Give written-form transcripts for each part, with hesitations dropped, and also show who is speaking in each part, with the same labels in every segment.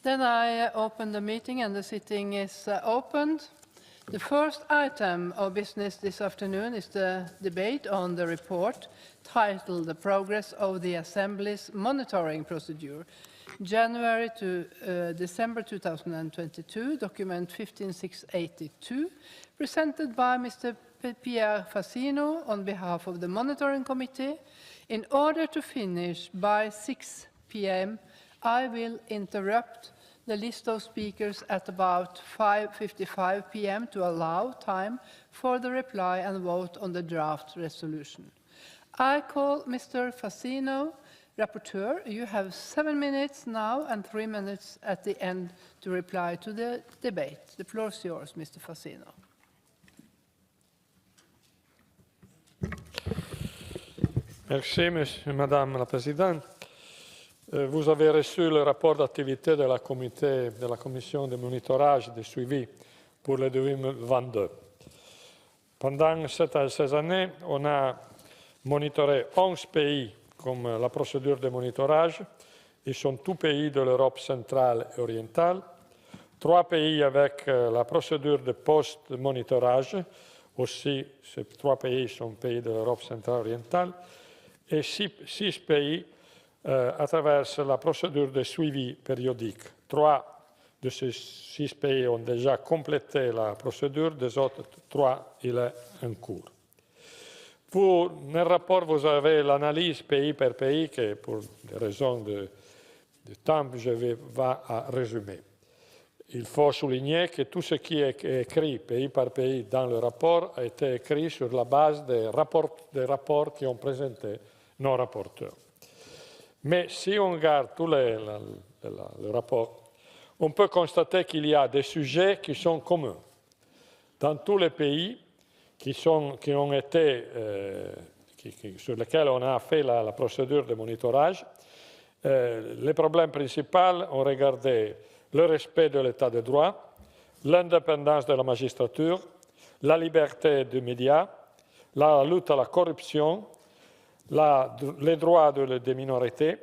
Speaker 1: Then I open the meeting and the sitting is opened. The first item of business this afternoon is the debate on the report titled The Progress of the Assembly's Monitoring Procedure, January to December 2022, document 15682, presented by Mr. Pierre Fassino on behalf of the Monitoring Committee. In order to finish by 6 p.m., I will interrupt the list of speakers at about 5:55 p.m. to allow time for the reply and vote on the draft resolution. I call Mr. Fassino, Rapporteur. You have 7 minutes now and 3 minutes at the end to reply to the debate. The floor is yours, Mr. Fassino.
Speaker 2: Merci, Madame la Présidente. Vous avez reçu le rapport d'activité de la commission de monitorage et de suivi pour le 2022. Pendant ces années, on a monitoré 11 pays comme la procédure de monitorage. Ils sont tous pays de l'Europe centrale et orientale. 3 pays avec la procédure de post-monitorage. Aussi, ces 3 pays sont pays de l'Europe centrale et orientale. Et 6 pays à travers la procédure de suivi périodique. 3 de ces 6 pays ont déjà complété la procédure, des autres 3, il est en cours. Dans le rapport, vous avez l'analyse pays par pays, que pour des raisons de temps, je vais résumer. Il faut souligner que tout ce qui est écrit pays par pays dans le rapport a été écrit sur la base des rapports qui ont présenté nos rapporteurs. Mais si on regarde tout le rapport, on peut constater qu'il y a des sujets qui sont communs. Dans tous les pays sur lesquels on a fait la procédure de monitorage, les problèmes principaux ont regardé le respect de l'état de droit, l'indépendance de la magistrature, la liberté des médias, la lutte à la corruption, les droits des minorités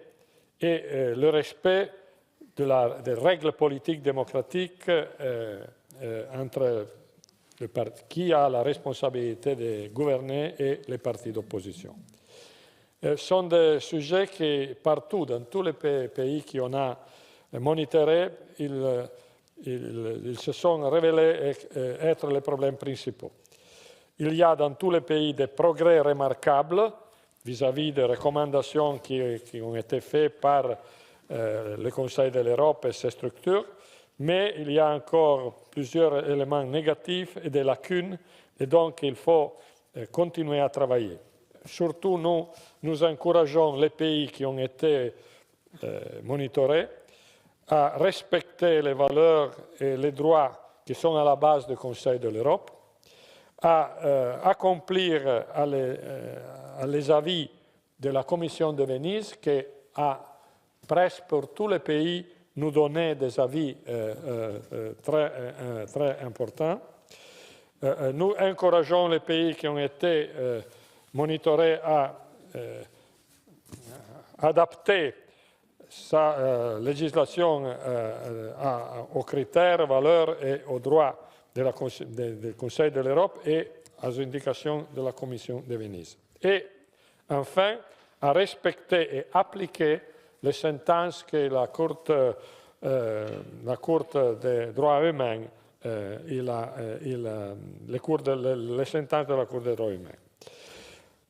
Speaker 2: et le respect des règles politiques démocratiques entre qui a la responsabilité de gouverner et les partis d'opposition. Ce sont des sujets qui, partout, dans tous les pays qu'on a monitorés, ils se sont révélés être les problèmes principaux. Il y a dans tous les pays des progrès remarquables vis-à-vis des recommandations qui ont été faites par le Conseil de l'Europe et ses structures, mais il y a encore plusieurs éléments négatifs et des lacunes, et donc il faut continuer à travailler. Surtout, nous encourageons les pays qui ont été monitorés à respecter les valeurs et les droits qui sont à la base du Conseil de l'Europe, à accomplir les avis de la Commission de Venise qui a presque pour tous les pays nous donné des avis très importants. Nous encourageons les pays qui ont été monitorés à adapter sa législation aux critères, valeurs et aux droits du Conseil de l'Europe et aux indications de la Commission de Venise. Et enfin, à respecter et appliquer les sentences que la Cour des droits humains les sentences de la Cour des droits humains.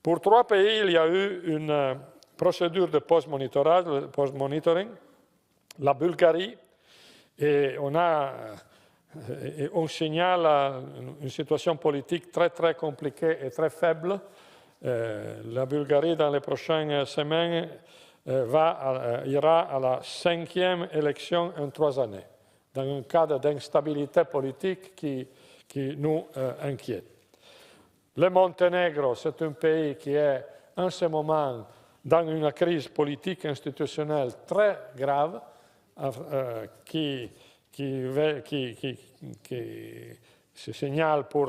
Speaker 2: Pour 3 pays, il y a eu une procédure de post-monitoring, la Bulgarie, et on signale une situation politique très très compliquée et très faible. La Bulgarie, dans les prochaines semaines, ira à la 5e élection en 3 années, dans un cadre d'instabilité politique qui nous inquiète. Le Monténégro, c'est un pays qui est en ce moment dans une crise politique institutionnelle très grave, qui se signale pour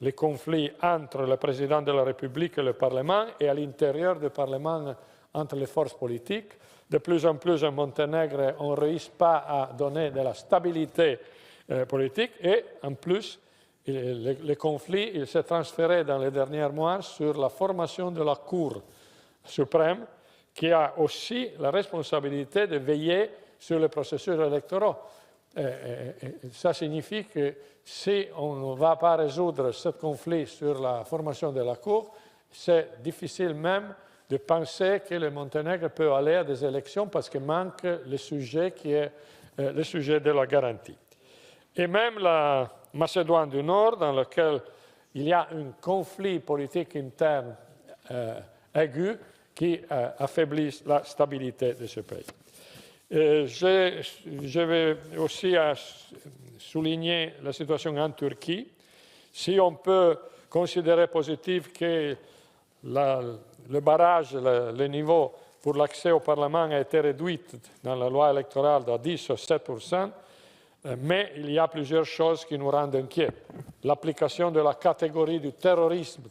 Speaker 2: les conflits entre le président de la République et le Parlement, et à l'intérieur du Parlement entre les forces politiques. De plus en plus, en Monténégro, on ne réussit pas à donner de la stabilité politique. Et en plus, le conflit il s'est transféré dans les derniers mois sur la formation de la Cour suprême, qui a aussi la responsabilité de veiller sur les processus électoraux. Ça signifie que si on ne va pas résoudre ce conflit sur la formation de la Cour, c'est difficile même de penser que le Monténégro peut aller à des élections parce qu'il manque le sujet qui est le sujet de la garantie. Et même la Macédoine du Nord, dans lequel il y a un conflit politique interne aigu qui affaiblit la stabilité de ce pays. Je vais aussi souligner la situation en Turquie. Si on peut considérer positif que le barrage, le niveau pour l'accès au Parlement a été réduit dans la loi électorale de 10 à 7%, mais il y a plusieurs choses qui nous rendent inquiets. L'application de la catégorie du terrorisme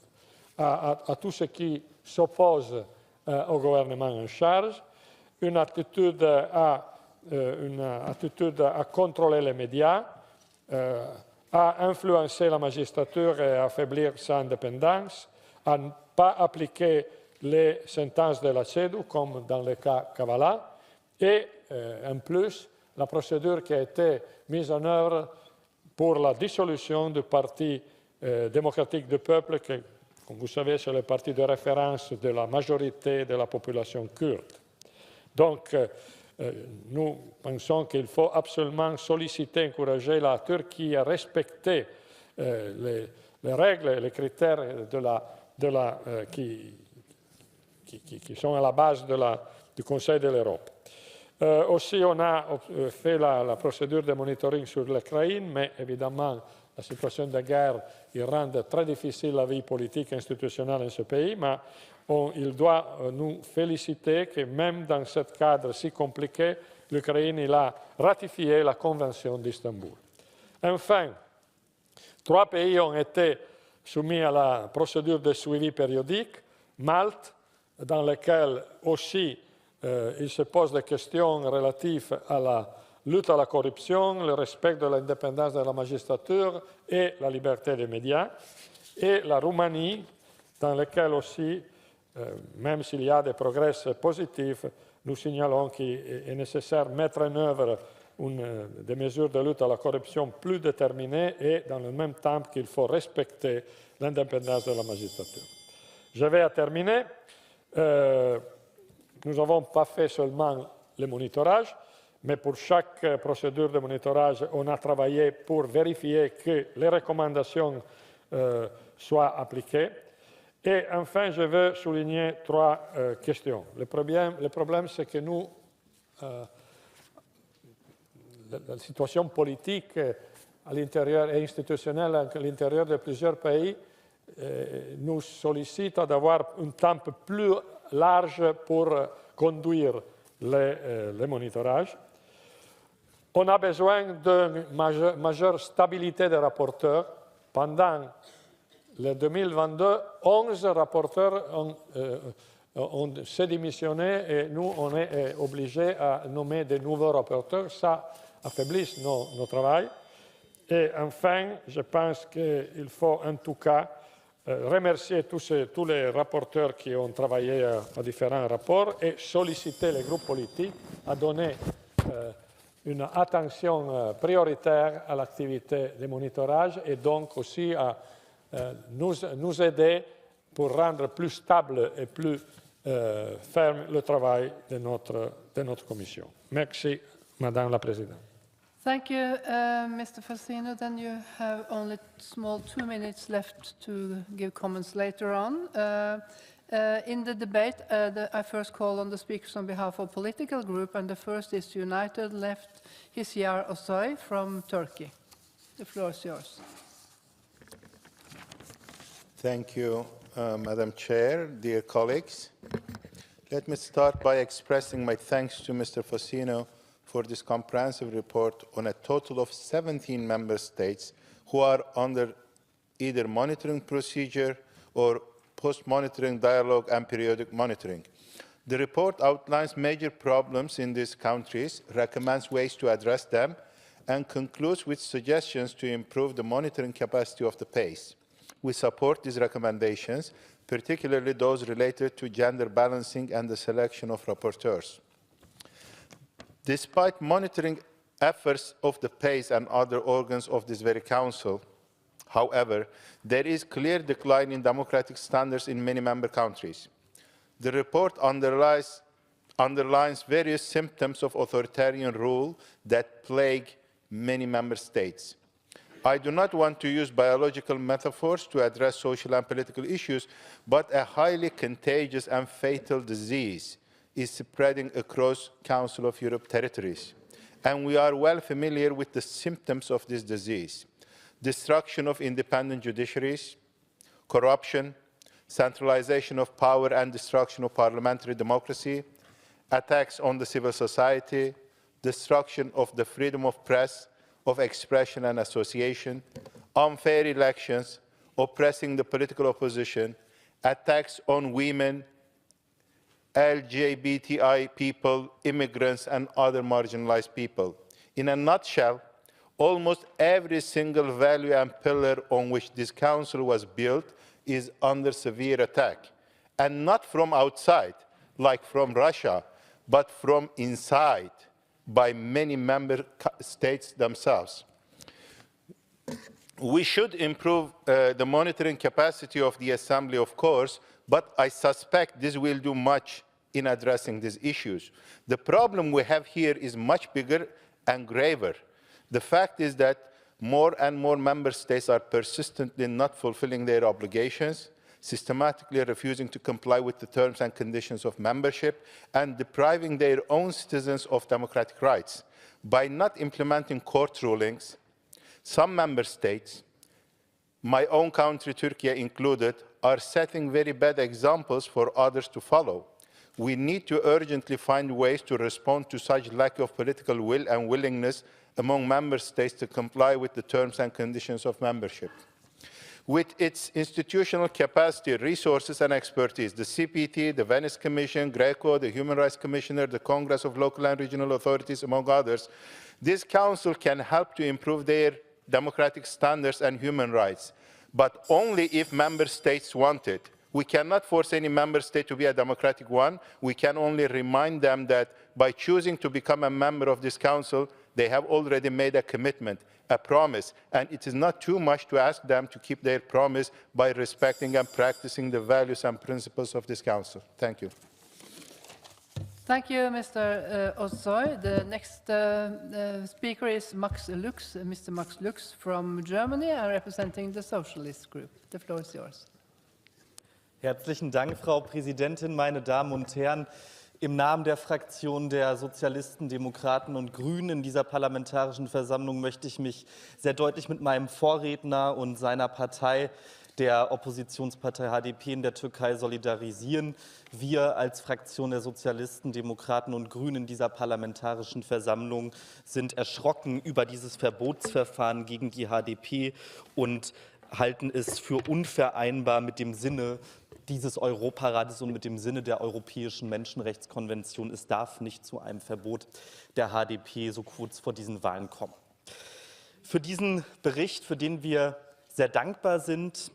Speaker 2: à tout ce qui s'oppose au gouvernement en charge, une attitude à contrôler les médias, à influencer la magistrature et à affaiblir sa indépendance, à ne pas appliquer les sentences de la CEDU, comme dans le cas Kavala, et en plus, la procédure qui a été mise en œuvre pour la dissolution du Parti démocratique du peuple, qui, comme vous savez, c'est le parti de référence de la majorité de la population kurde. Donc, nous pensons qu'il faut absolument solliciter, encourager la Turquie à respecter les règles et les critères qui sont à la base du Conseil de l'Europe. Aussi, on a fait la procédure de monitoring sur l'Ukraine, mais évidemment, la situation de guerre rend très difficile la vie politique et institutionnelle dans ce pays, mais il doit nous féliciter que même dans ce cadre si compliqué, l'Ukraine a ratifié la Convention d'Istanbul. Enfin, 3 pays ont été soumis à la procédure de suivi périodique. Malte, dans laquelle aussi il se pose des questions relatives à la lutte à la corruption, le respect de l'indépendance de la magistrature et la liberté des médias. Et la Roumanie, dans laquelle aussi, même s'il y a des progrès positifs, nous signalons qu'il est nécessaire de mettre en œuvre des mesures de lutte à la corruption plus déterminées et dans le même temps qu'il faut respecter l'indépendance de la magistrature. Je vais terminer. Nous n'avons pas fait seulement le monitorage, mais pour chaque procédure de monitorage, on a travaillé pour vérifier que les recommandations soient appliquées. Et enfin, je veux souligner 3 questions. Le problème, c'est que nous, la situation politique à l'intérieur et institutionnelle à l'intérieur de plusieurs pays nous sollicite d'avoir un temps plus large pour conduire les monitorages. On a besoin d'une majeure stabilité des rapporteurs. Pendant le 2022, 11 rapporteurs ont s'est démissionné et nous, on est obligés à nommer de nouveaux rapporteurs. Ça affaiblit nos travail. Et enfin, je pense qu'il faut en tout cas remercier tous les rapporteurs qui ont travaillé à différents rapports et solliciter les groupes politiques à donner une attention prioritaire à l'activité de monitorage et donc aussi à nous aider pour rendre plus stable et plus ferme le travail de notre commission. Merci, Madame la Présidente.
Speaker 1: Thank you, Mr. Fassino. Then you have only small 2 minutes left to give comments later on. In the debate, I first call on the speakers on behalf of political group, and the first is United Left Hisyar Osoy from Turkey. The floor is yours.
Speaker 3: Thank you, Madam Chair, dear colleagues. Let me start by expressing my thanks to Mr. Fassino for this comprehensive report on a total of 17 member states who are under either monitoring procedure or post-monitoring dialogue and periodic monitoring. The report outlines major problems in these countries, recommends ways to address them, and concludes with suggestions to improve the monitoring capacity of the PACE. We support these recommendations, particularly those related to gender balancing and the selection of rapporteurs. Despite monitoring efforts of the PACE and other organs of this very council, however, there is clear decline in democratic standards in many member countries. The report underlines various symptoms of authoritarian rule that plague many member states. I do not want to use biological metaphors to address social and political issues, but a highly contagious and fatal disease is spreading across Council of Europe territories. And we are well familiar with the symptoms of this disease: destruction of independent judiciaries, corruption, centralization of power and destruction of parliamentary democracy, attacks on the civil society, destruction of the freedom of press, of expression and association, unfair elections, oppressing the political opposition, attacks on women, LGBTI people, immigrants, and other marginalized people. In a nutshell, almost every single value and pillar on which this council was built is under severe attack, and not from outside, like from Russia, but from inside, by many member states themselves. We should improve the monitoring capacity of the Assembly, of course, but I suspect this will do much in addressing these issues. The problem we have here is much bigger and graver. The fact is that more and more member states are persistently not fulfilling their obligations, systematically refusing to comply with the terms and conditions of membership, and depriving their own citizens of democratic rights. By not implementing court rulings, some member states, my own country, Turkey included, are setting very bad examples for others to follow. We need to urgently find ways to respond to such lack of political will and willingness among member states to comply with the terms and conditions of membership. With its institutional capacity, resources, and expertise, the CPT, the Venice Commission, GRECO, the Human Rights Commissioner, the Congress of Local and Regional Authorities, among others, this council can help to improve their democratic standards and human rights, but only if member states want it. We cannot force any member state to be a democratic one. We can only remind them that by choosing to become a member of this council, they have already made a commitment, a promise, and it is not too much to ask them to keep their promise by respecting and practicing the values and principles of this council. Thank you.
Speaker 1: Thank you, Mr. Ozoy. The next speaker is Max Lux, Mr. Max Lux from Germany, representing the Socialist Group. The floor is yours.
Speaker 4: Herzlichen Dank, Frau Präsidentin, meine Damen und Herren. Im Namen der Fraktion der Sozialisten, Demokraten und Grünen in dieser Parlamentarischen Versammlung möchte ich mich sehr deutlich mit meinem Vorredner und seiner Partei, der Oppositionspartei HDP in der Türkei, solidarisieren. Wir als Fraktion der Sozialisten, Demokraten und Grünen in dieser Parlamentarischen Versammlung sind erschrocken über dieses Verbotsverfahren gegen die HDP und halten es für unvereinbar mit dem Sinne dieses Europarates und mit dem Sinne der Europäischen Menschenrechtskonvention. Es darf nicht zu einem Verbot der HDP so kurz vor diesen Wahlen kommen. Für diesen Bericht, für den wir sehr dankbar sind,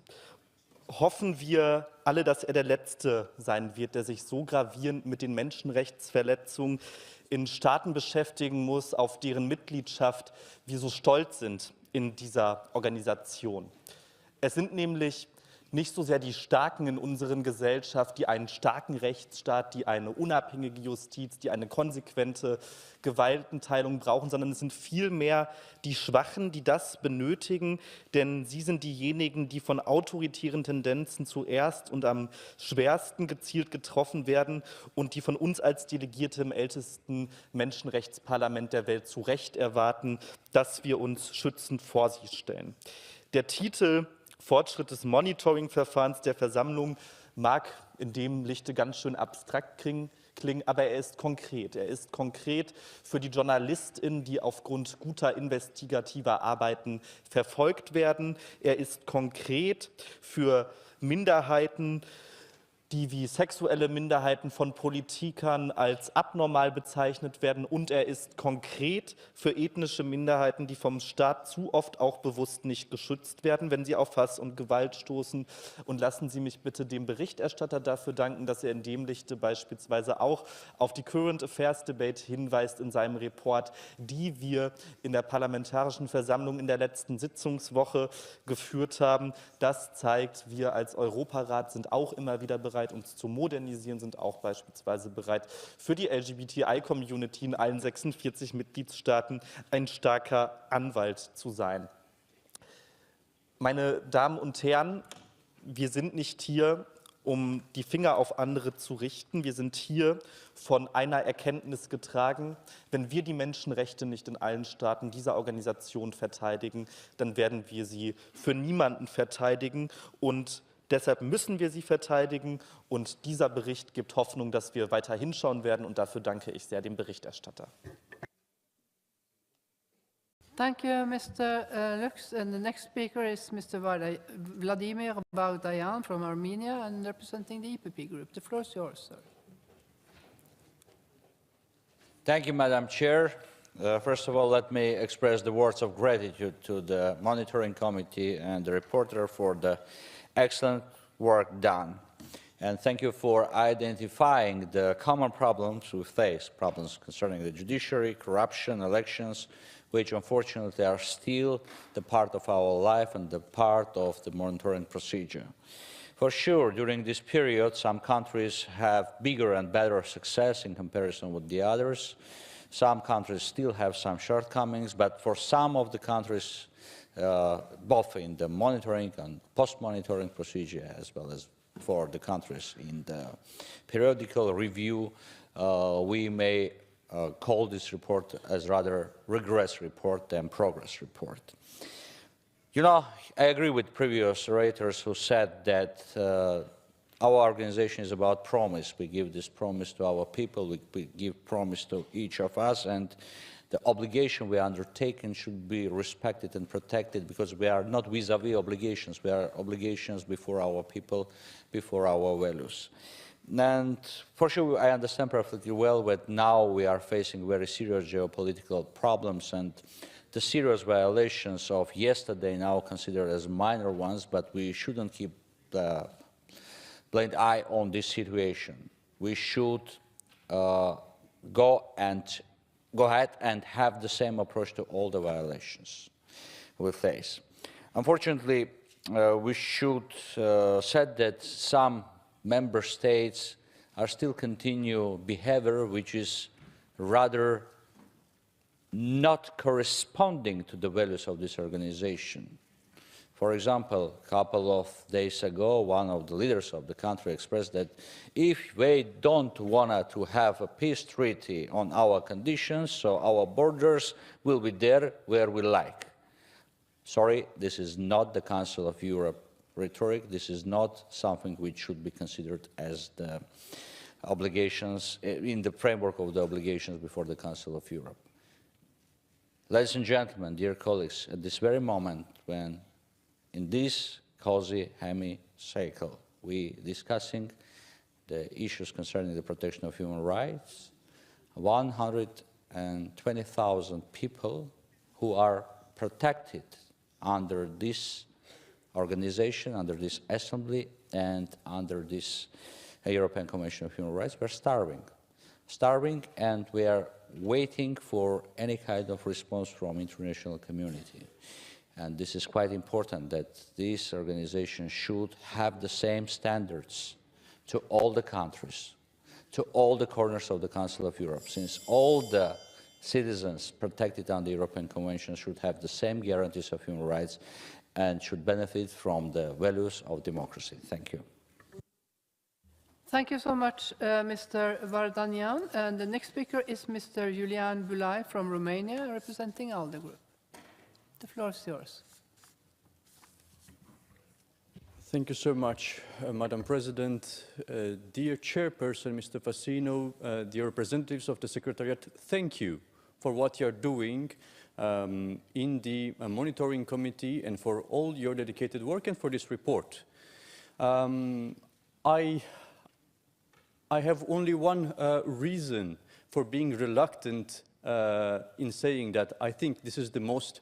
Speaker 4: hoffen wir alle, dass er der letzte sein wird, der sich so gravierend mit den Menschenrechtsverletzungen in Staaten beschäftigen muss, auf deren Mitgliedschaft wir so stolz sind in dieser Organisation. Es sind nämlich nicht so sehr die Starken in unseren Gesellschaft, die einen starken Rechtsstaat, die eine unabhängige Justiz, die eine konsequente Gewaltenteilung brauchen, sondern es sind vielmehr die Schwachen, die das benötigen, denn sie sind diejenigen, die von autoritären Tendenzen zuerst und am schwersten gezielt getroffen werden und die von uns als Delegierte im ältesten Menschenrechtsparlament der Welt zu Recht erwarten, dass wir uns schützend vor sie stellen. Der Titel Fortschritt des Monitoring-Verfahrens der Versammlung mag in dem Lichte ganz schön abstrakt klingen, aber er ist konkret. Er ist konkret für die JournalistInnen, die aufgrund guter investigativer Arbeiten verfolgt werden. Er ist konkret für Minderheiten, die wie sexuelle Minderheiten von Politikern als abnormal bezeichnet werden, und er ist konkret für ethnische Minderheiten, die vom Staat zu oft auch bewusst nicht geschützt werden, wenn sie auf Hass und Gewalt stoßen. Und lassen Sie mich bitte dem Berichterstatter dafür danken, dass er in dem Lichte beispielsweise auch auf die Current Affairs Debate hinweist in seinem Report, die wir in der Parlamentarischen Versammlung in der letzten Sitzungswoche geführt haben. Das zeigt, wir als Europarat sind auch immer wieder bereit, uns zu modernisieren, sind auch beispielsweise bereit, für die LGBTI-Community in allen 46 Mitgliedstaaten ein starker Anwalt zu sein. Meine Damen und Herren, wir sind nicht hier, um die Finger auf andere zu richten. Wir sind hier von einer Erkenntnis getragen: Wenn wir die Menschenrechte nicht in allen Staaten dieser Organisation verteidigen, dann werden wir sie für niemanden verteidigen, und deshalb müssen wir sie verteidigen, und dieser Bericht gibt Hoffnung, dass wir weiter hinschauen werden, und dafür danke ich sehr dem Berichterstatter.
Speaker 1: Thank you, Mr. Lux. And the next speaker is Mr. Vladimir Vardayan from Armenia and representing the EPP group. The floor is yours, sir.
Speaker 5: Thank you, Madam Chair. First of all, let me express the words of gratitude to the Monitoring Committee and the reporter for the excellent work done. And thank you for identifying the common problems we face, problems concerning the judiciary, corruption, elections, which unfortunately are still the part of our life and the part of the monitoring procedure. For sure, during this period, some countries have bigger and better success in comparison with the others. Some countries still have some shortcomings, but for some of the countries, both in the monitoring and post-monitoring procedure, as well as for the countries in the periodical review, we may call this report as rather regress report than progress report. You know, I agree with previous orators who said that our organization is about promise. We give this promise to our people, we give promise to each of us, and the obligation we are undertaking should be respected and protected, because we are not vis-à-vis obligations, we are obligations before our people, before our values. And for sure, I understand perfectly well that now we are facing very serious geopolitical problems, and the serious violations of yesterday now considered as minor ones, but we shouldn't keep the blind eye on this situation. We should go ahead and have the same approach to all the violations we face. Unfortunately, we should say that some member states are still continue behavior which is rather not corresponding to the values of this organization. For example, a couple of days ago, one of the leaders of the country expressed that if they don't want to have a peace treaty on our conditions, so our borders will be there where we like. Sorry, this is not the Council of Europe rhetoric. This is not something which should be considered as the obligations, in the framework of the obligations before the Council of Europe. Ladies and gentlemen, dear colleagues, at this very moment when in this cozy hemicycle we discussing the issues concerning the protection of human rights, 120,000 people who are protected under this organization, under this assembly, and under this European Convention of Human Rights, we're starving. Starving, and we are waiting for any kind of response from international community. And this is quite important, that this organization should have the same standards to all the countries, to all the corners of the Council of Europe, since all the citizens protected under the European Convention should have the same guarantees of human rights and should benefit from the values of democracy. Thank you.
Speaker 1: Thank you so much, Mr. Vardanyan. And the next speaker is Mr. Julian Bulai from Romania, representing ALDE Group. The floor is yours.
Speaker 6: Thank you so much, Madam President. Dear Chairperson, Mr. Fassino, dear representatives of the Secretariat, thank you for what you're doing in the Monitoring Committee and for all your dedicated work and for this report. I have only one reason for being reluctant in saying that I think this is the most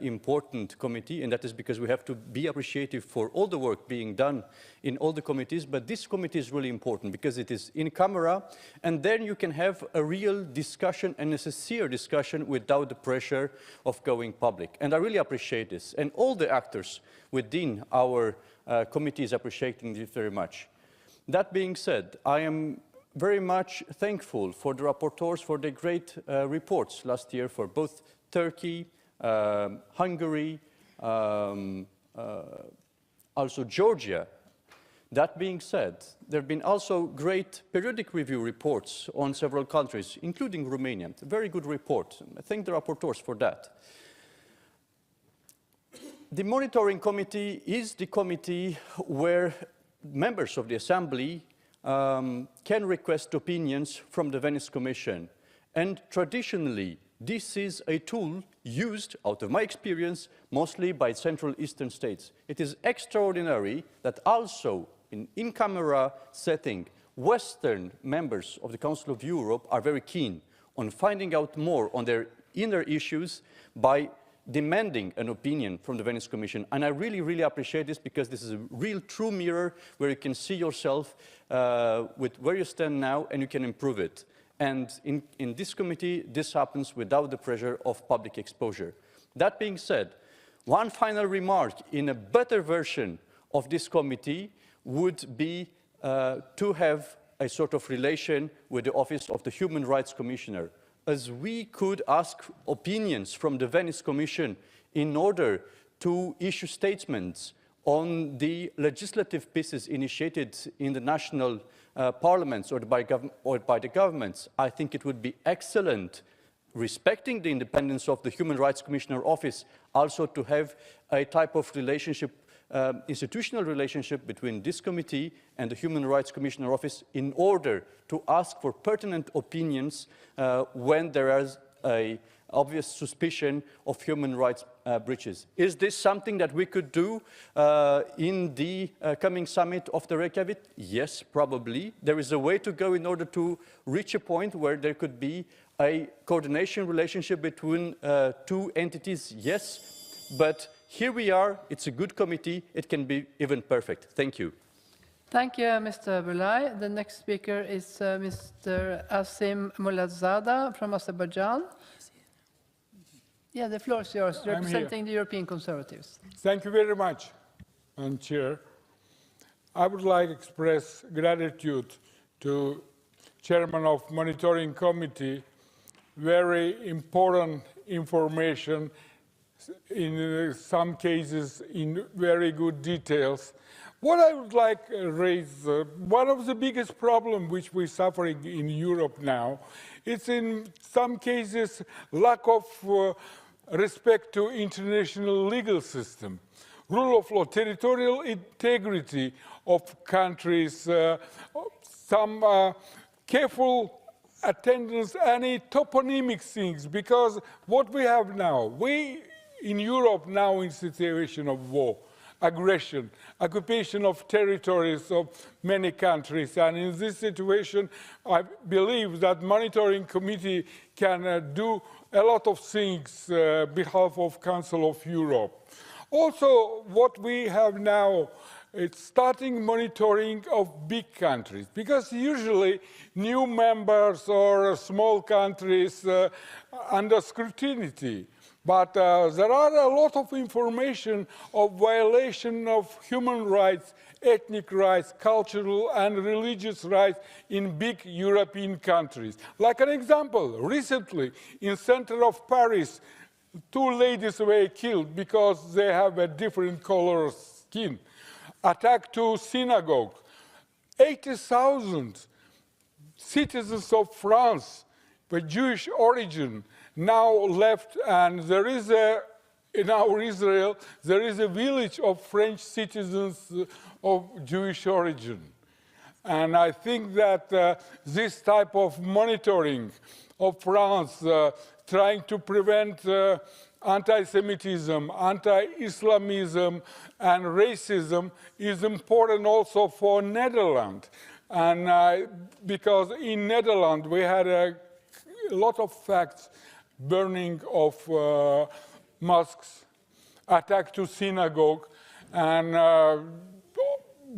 Speaker 6: important committee, and that is because we have to be appreciative for all the work being done in all the committees, but this committee is really important because it is in camera, and then you can have a real discussion and a sincere discussion without the pressure of going public. And I really appreciate this, and all the actors within our committee is appreciating this very much. That being said, I am very much thankful for the rapporteurs for their great reports last year for both Turkey, Hungary, also Georgia. That being said, there have been also great periodic review reports on several countries, including Romania. A very good report. I thank the rapporteurs for that. The monitoring committee is the committee where members of the Assembly can request opinions from the Venice Commission. And traditionally, this is a tool used, out of my experience, mostly by Central Eastern states. It is extraordinary that also in in-camera setting, Western members of the Council of Europe are very keen on finding out more on their inner issues by demanding an opinion from the Venice Commission. And I really, really appreciate this because this is a real true mirror where you can see yourself with where you stand now and you can improve it. And in this committee, this happens without the pressure of public exposure. That being said, one final remark in a better version of this committee would be to have a sort of relation with the Office of the Human Rights Commissioner, as we could ask opinions from the Venice Commission in order to issue statements on the legislative pieces initiated in the national parliaments or by the governments. I think it would be excellent, respecting the independence of the Human Rights Commissioner Office, also to have a type of relationship, institutional relationship between this committee and the Human Rights Commissioner Office in order to ask for pertinent opinions when there is an obvious suspicion of human rights breaches. Is this something that we could do in the coming summit of the Reykjavik? Yes, probably. There is a way to go in order to reach a point where there could be a coordination relationship between two entities, yes, but here we are, it's a good committee, it can be even perfect. Thank you.
Speaker 1: Thank you, Mr. Bulay. The next speaker is Mr. Asim Muladzada from Azerbaijan. Yeah, the floor is yours, representing the European Conservatives.
Speaker 7: Thank you very much, Madam Chair. I would like to express gratitude to Chairman of Monitoring Committee. Very important information, in some cases in very good details. What I would like to raise, one of the biggest problems which we're suffering in Europe now, it's in some cases lack of respect to international legal system, rule of law, territorial integrity of countries, some careful attendance, any toponymic things, because what we have now, we in Europe now in situation of war, aggression, occupation of territories of many countries. And in this situation, I believe that monitoring committee can do a lot of things on behalf of Council of Europe. Also, what we have now, it's starting monitoring of big countries, because usually new members or small countries under scrutiny. But there are a lot of information of violation of human rights, ethnic rights, cultural and religious rights in big European countries. Like an example, recently in center of Paris, 2 ladies were killed because they have a different color of skin. Attack to synagogue. 80,000 citizens of France with Jewish origin now left, and there is in our Israel, there is a village of French citizens of Jewish origin. And I think that this type of monitoring of France, trying to prevent anti-Semitism, anti-Islamism, and racism is important also for Netherlands. And because in Netherlands we had a lot of facts, burning of mosques, attack to synagogue, and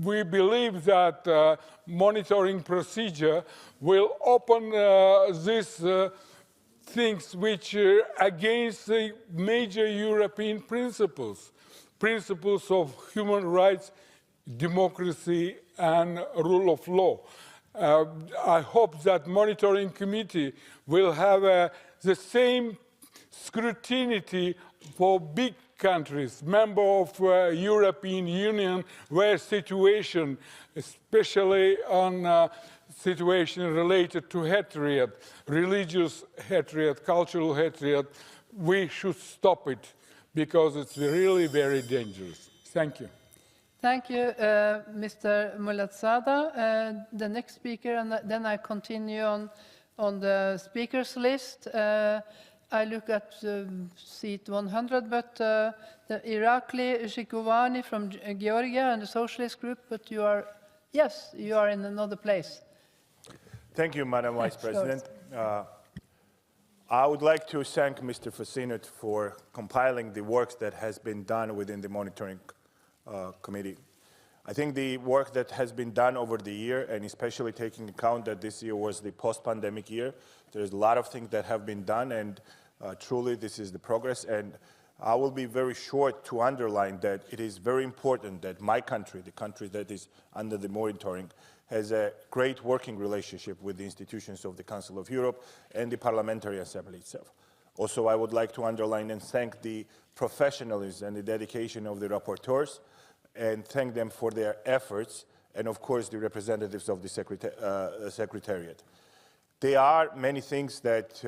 Speaker 7: we believe that monitoring procedure will open these things which are against the major European principles of human rights, democracy, and rule of law. I hope that monitoring committee will have the same scrutiny for big countries, member of European Union, where situation, especially on situation related to hatred, religious hatred, cultural hatred, we should stop it because it's really very dangerous. Thank you.
Speaker 1: Thank you, Mr. Mulatzada. The next speaker, and then I continue on the speakers list. I look at seat 100, but the Irakli Shikovani from Georgia and the Socialist Group, but you are, yes, you are in another place.
Speaker 3: Thank you, Madam Vice President. I would like to thank Mr. Fasino for compiling the work that has been done within the monitoring committee. I think the work that has been done over the year, and especially taking into account that this year was the post-pandemic year, there's a lot of things that have been done, and truly this is the progress. And I will be very short to underline that it is very important that my country, the country that is under the monitoring, has a great working relationship with the institutions of the Council of Europe and the Parliamentary Assembly itself. Also, I would like to underline and thank the professionalism and the dedication of the rapporteurs, and thank them for their efforts, and of course the representatives of the Secretariat. There are many things that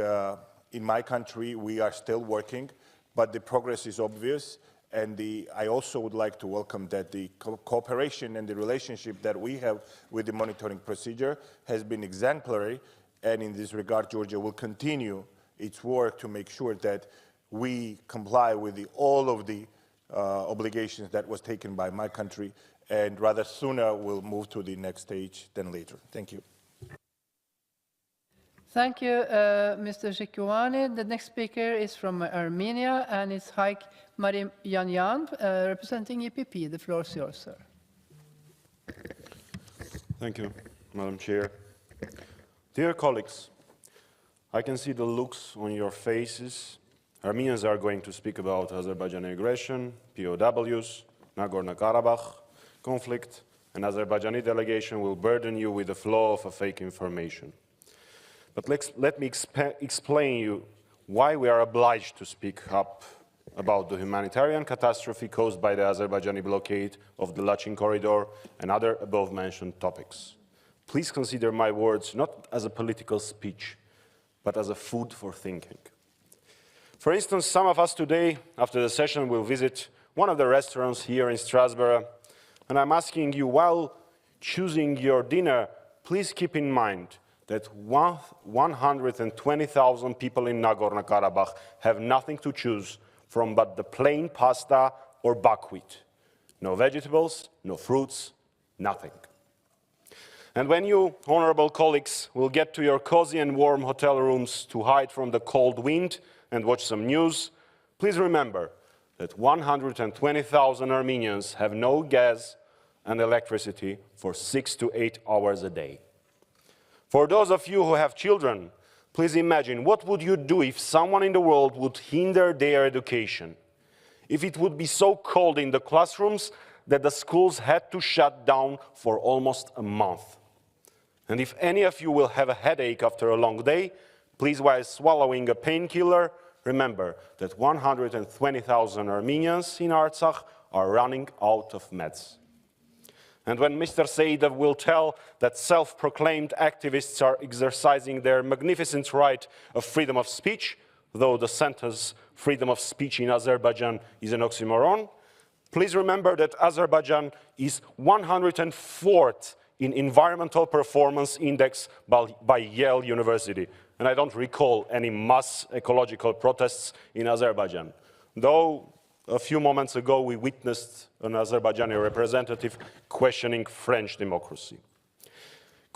Speaker 3: in my country we are still working, but the progress is obvious, and I also would like to welcome that the cooperation and the relationship that we have with the monitoring procedure has been exemplary, and in this regard Georgia will continue its work to make sure that we comply with all of the obligations that was taken by my country, and rather sooner we'll move to the next stage than later. Thank you.
Speaker 1: Thank you, Mr. Shikovani. The next speaker is from Armenia, and it's Haik Marianyan, representing EPP. The floor is yours, sir.
Speaker 8: Thank you, Madam Chair. Dear colleagues, I can see the looks on your faces. Armenians are going to speak about Azerbaijani aggression, POWs, Nagorno-Karabakh conflict, and Azerbaijani delegation will burden you with the flow of fake information. But let me explain you why we are obliged to speak up about the humanitarian catastrophe caused by the Azerbaijani blockade of the Lachin corridor and other above-mentioned topics. Please consider my words not as a political speech, but as a food for thinking. For instance, some of us today, after the session, will visit one of the restaurants here in Strasbourg, and I'm asking you, while choosing your dinner, please keep in mind that 120,000 people in Nagorno-Karabakh have nothing to choose from but the plain pasta or buckwheat. No vegetables, no fruits, nothing. And when you, honorable colleagues, will get to your cozy and warm hotel rooms to hide from the cold wind and watch some news, please remember that 120,000 Armenians have no gas and electricity for 6 to 8 hours a day. For those of you who have children, please imagine, what would you do if someone in the world would hinder their education? If it would be so cold in the classrooms that the schools had to shut down for almost a month? And if any of you will have a headache after a long day, please, while swallowing a painkiller, remember that 120,000 Armenians in Artsakh are running out of meds. And when Mr. Saidov will tell that self-proclaimed activists are exercising their magnificent right of freedom of speech, though the sentence freedom of speech in Azerbaijan is an oxymoron, please remember that Azerbaijan is 104th in environmental performance index by Yale University. And I don't recall any mass ecological protests in Azerbaijan, though a few moments ago we witnessed an Azerbaijani representative questioning French democracy.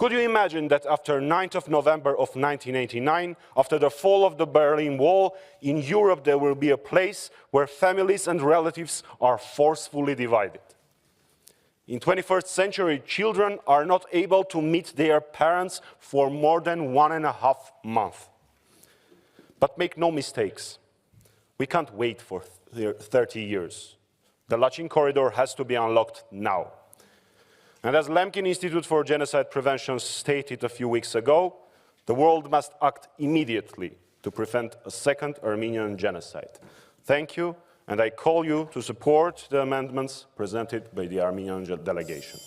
Speaker 8: Could you imagine that after 9th of November of 1989, after the fall of the Berlin Wall, in Europe there will be a place where families and relatives are forcefully divided? In 21st century, children are not able to meet their parents for more than 1.5 months. But make no mistakes, we can't wait for 30 years. The Lachin corridor has to be unlocked now. And as Lemkin Institute for Genocide Prevention stated a few weeks ago, the world must act immediately to prevent a second Armenian genocide. Thank you, and I call you to support the amendments presented by the Armenian delegation.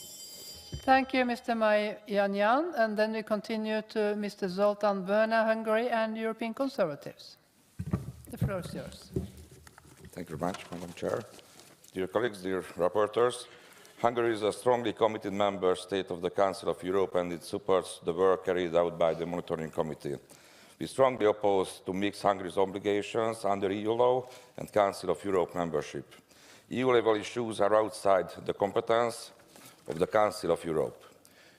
Speaker 1: Thank you, Mr. Mayanyan. And then we continue to Mr. Zoltán Börner, Hungary, and European Conservatives. The floor is yours.
Speaker 9: Thank you very much, Madam Chair. Dear colleagues, dear rapporteurs, Hungary is a strongly committed member state of the Council of Europe, and it supports the work carried out by the Monitoring Committee. We strongly oppose to mix Hungary's obligations under EU law and Council of Europe membership. EU-level issues are outside the competence of the Council of Europe.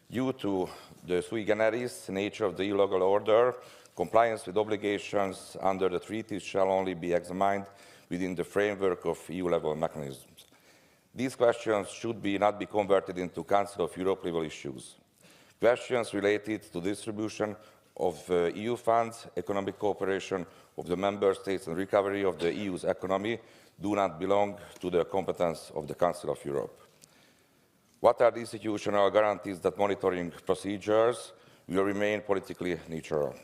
Speaker 9: Due to the sui generis nature of the EU legal order, compliance with obligations under the treaties shall only be examined within the framework of EU-level mechanisms. These questions should not be converted into Council of Europe level issues. Questions related to distribution of EU funds, economic cooperation of the member states, and recovery of the EU's economy do not belong to the competence of the Council of Europe. What are the institutional guarantees that monitoring procedures will remain politically neutral?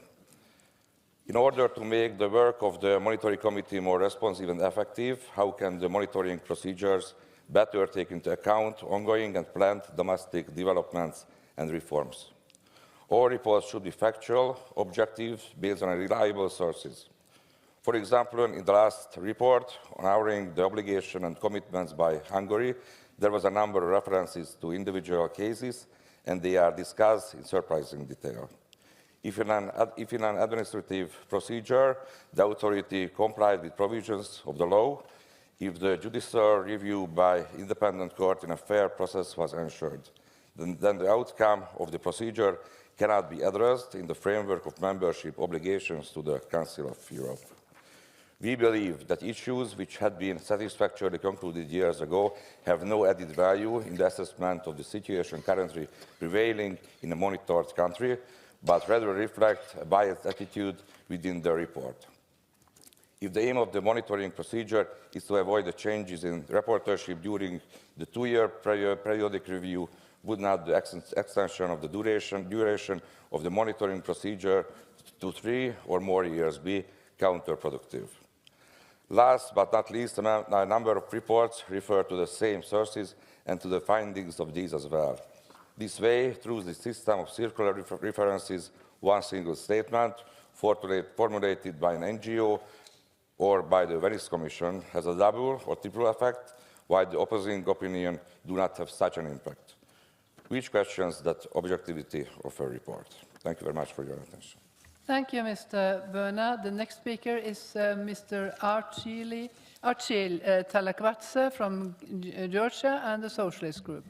Speaker 9: In order to make the work of the Monitoring Committee more responsive and effective, how can the monitoring procedures better take into account ongoing and planned domestic developments and reforms? All reports should be factual, objective, based on reliable sources. For example, in the last report on honoring the obligation and commitments by Hungary, there was a number of references to individual cases, and they are discussed in surprising detail. If in an administrative procedure, the authority complied with provisions of the law, if the judicial review by independent court in a fair process was ensured, then the outcome of the procedure cannot be addressed in the framework of membership obligations to the Council of Europe. We believe that issues which had been satisfactorily concluded years ago have no added value in the assessment of the situation currently prevailing in a monitored country, but rather reflect a biased attitude within the report. If the aim of the monitoring procedure is to avoid the changes in rapporteurship during the two-year periodic review, would not the extension of the duration of the monitoring procedure to 3 or more years be counterproductive? Last but not least, a number of reports refer to the same sources and to the findings of these as well. This way, through the system of circular references, one single statement formulated by an NGO or by the Venice Commission has a double or triple effect, while the opposing opinion do not have such an impact, which questions that objectivity of a report. Thank you very much for your attention.
Speaker 1: Thank you, Mr. Börner. The next speaker is Mr. Archil Talakvatse from Georgia and the Socialist Group.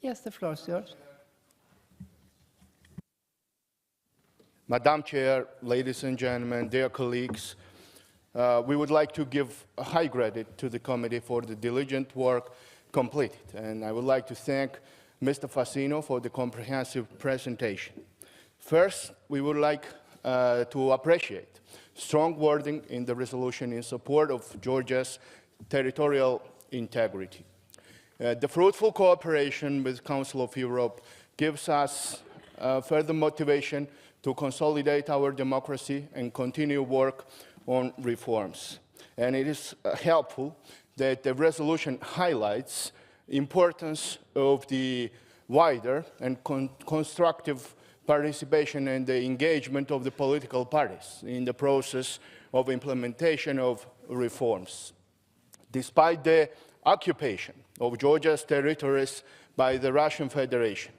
Speaker 1: Yes, the floor is yours.
Speaker 10: Madam Chair, ladies and gentlemen, dear colleagues, we would like to give a high credit to the committee for the diligent work completed, and I would like to thank Mr. Fassino for the comprehensive presentation. First, we would like to appreciate strong wording in the resolution in support of Georgia's territorial integrity. The fruitful cooperation with the Council of Europe gives us further motivation to consolidate our democracy and continue work on reforms. And it is helpful that the resolution highlights the importance of the wider and constructive participation and the engagement of the political parties in the process of implementation of reforms. Despite the occupation of Georgia's territories by the Russian Federation,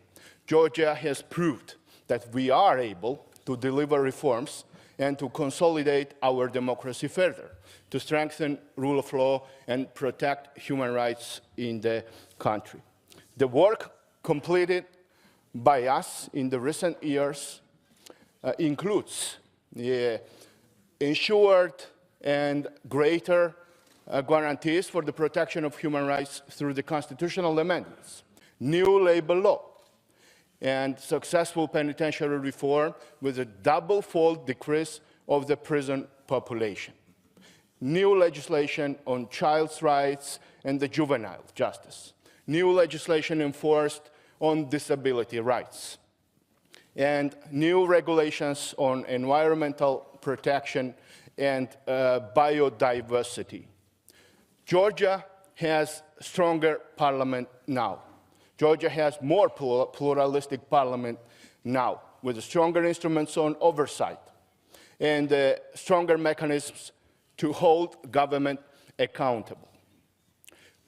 Speaker 10: Georgia has proved that we are able to deliver reforms and to consolidate our democracy further, to strengthen rule of law and protect human rights in the country. The work completed by us in the recent years includes ensured and greater guarantees for the protection of human rights through the constitutional amendments, new labor law, and successful penitentiary reform with a double-fold decrease of the prison population, new legislation on child's rights and the juvenile justice, new legislation enforced on disability rights, and new regulations on environmental protection and biodiversity. Georgia has a stronger parliament now. Georgia has more pluralistic parliament now, with stronger instruments on oversight and stronger mechanisms to hold government accountable.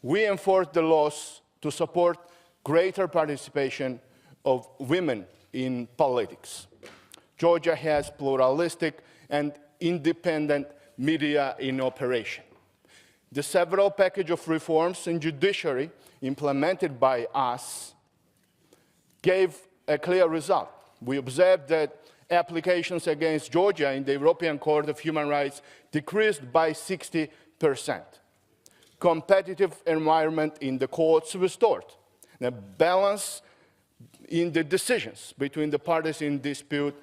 Speaker 10: We enforce the laws to support greater participation of women in politics. Georgia has pluralistic and independent media in operation. The several package of reforms in judiciary implemented by us gave a clear result. We observed that applications against Georgia in the European Court of Human Rights decreased by 60%. Competitive environment in the courts restored. The balance in the decisions between the parties in dispute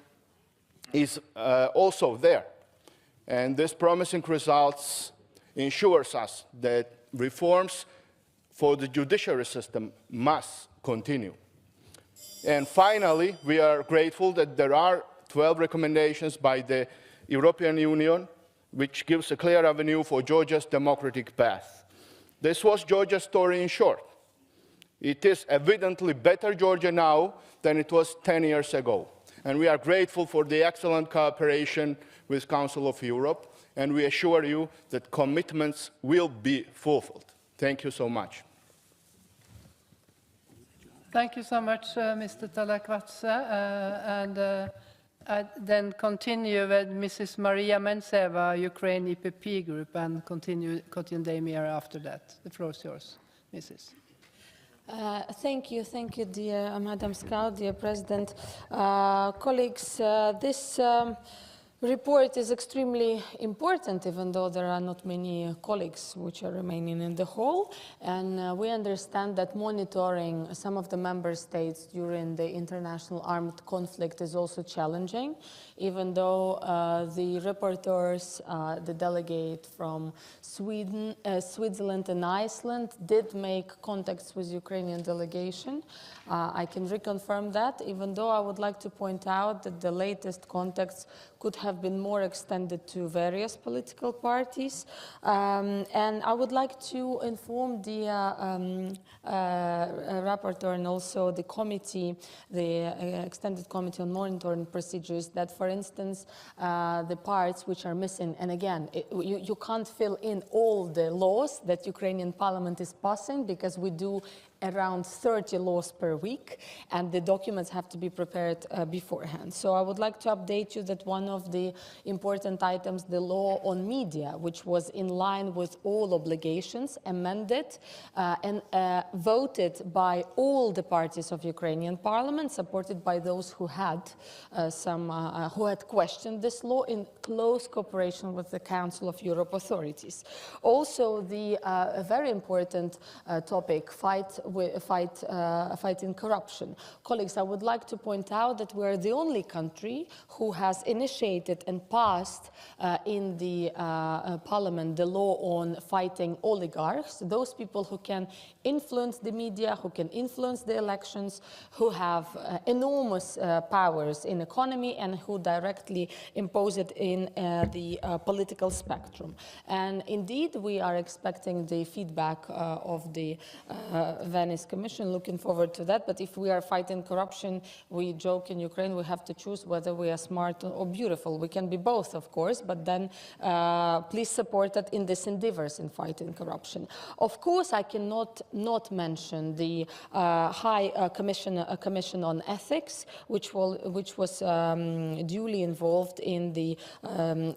Speaker 10: is also there. And this promising results ensures us that reforms for the judiciary system must continue. And finally, we are grateful that there are 12 recommendations by the European Union, which gives a clear avenue for Georgia's democratic path. This was Georgia's story in short. It is evidently better Georgia now than it was 10 years ago. And we are grateful for the excellent cooperation with Council of Europe, and we assure you that commitments will be fulfilled. Thank you so much.
Speaker 1: Thank you so much, Mr. Talakvatse. I then continue with Mrs. Maria Mentseva, Ukraine EPP Group, and continue Demir after that. The floor is yours, Mrs.
Speaker 11: Thank you, dear Madam Scout, dear President. Colleagues, this report is extremely important, even though there are not many colleagues which are remaining in the hall. And we understand that monitoring some of the member states during the international armed conflict is also challenging, even though the reporters, the delegate from Sweden, Switzerland and Iceland did make contacts with Ukrainian delegation. I can reconfirm that, even though I would like to point out that the latest contacts could have been more extended to various political parties. And I would like to inform the rapporteur and also the committee, the extended committee on monitoring procedures, that, for instance, the parts which are missing, and again, you can't fill in all the laws that Ukrainian parliament is passing, because we do around 30 laws per week, and the documents have to be prepared beforehand. So I would like to update you that one of the important items, the law on media, which was in line with all obligations, amended and voted by all the parties of Ukrainian parliament, supported by those who had who had questioned this law, in close cooperation with the Council of Europe authorities. Also, the very important topic, fighting corruption. Colleagues, I would like to point out that we are the only country who has initiated and passed in the parliament the law on fighting oligarchs, those people who can influence the media, who can influence the elections, who have enormous powers in economy, and who directly impose it in the political spectrum. And indeed, we are expecting the feedback of the Venice Commission, looking forward to that. But if we are fighting corruption, we joke in Ukraine, we have to choose whether we are smart or beautiful. We can be both, of course, but then please support that in this endeavors in fighting corruption. Of course, I cannot not mention the High Commission on Ethics, which was duly involved in the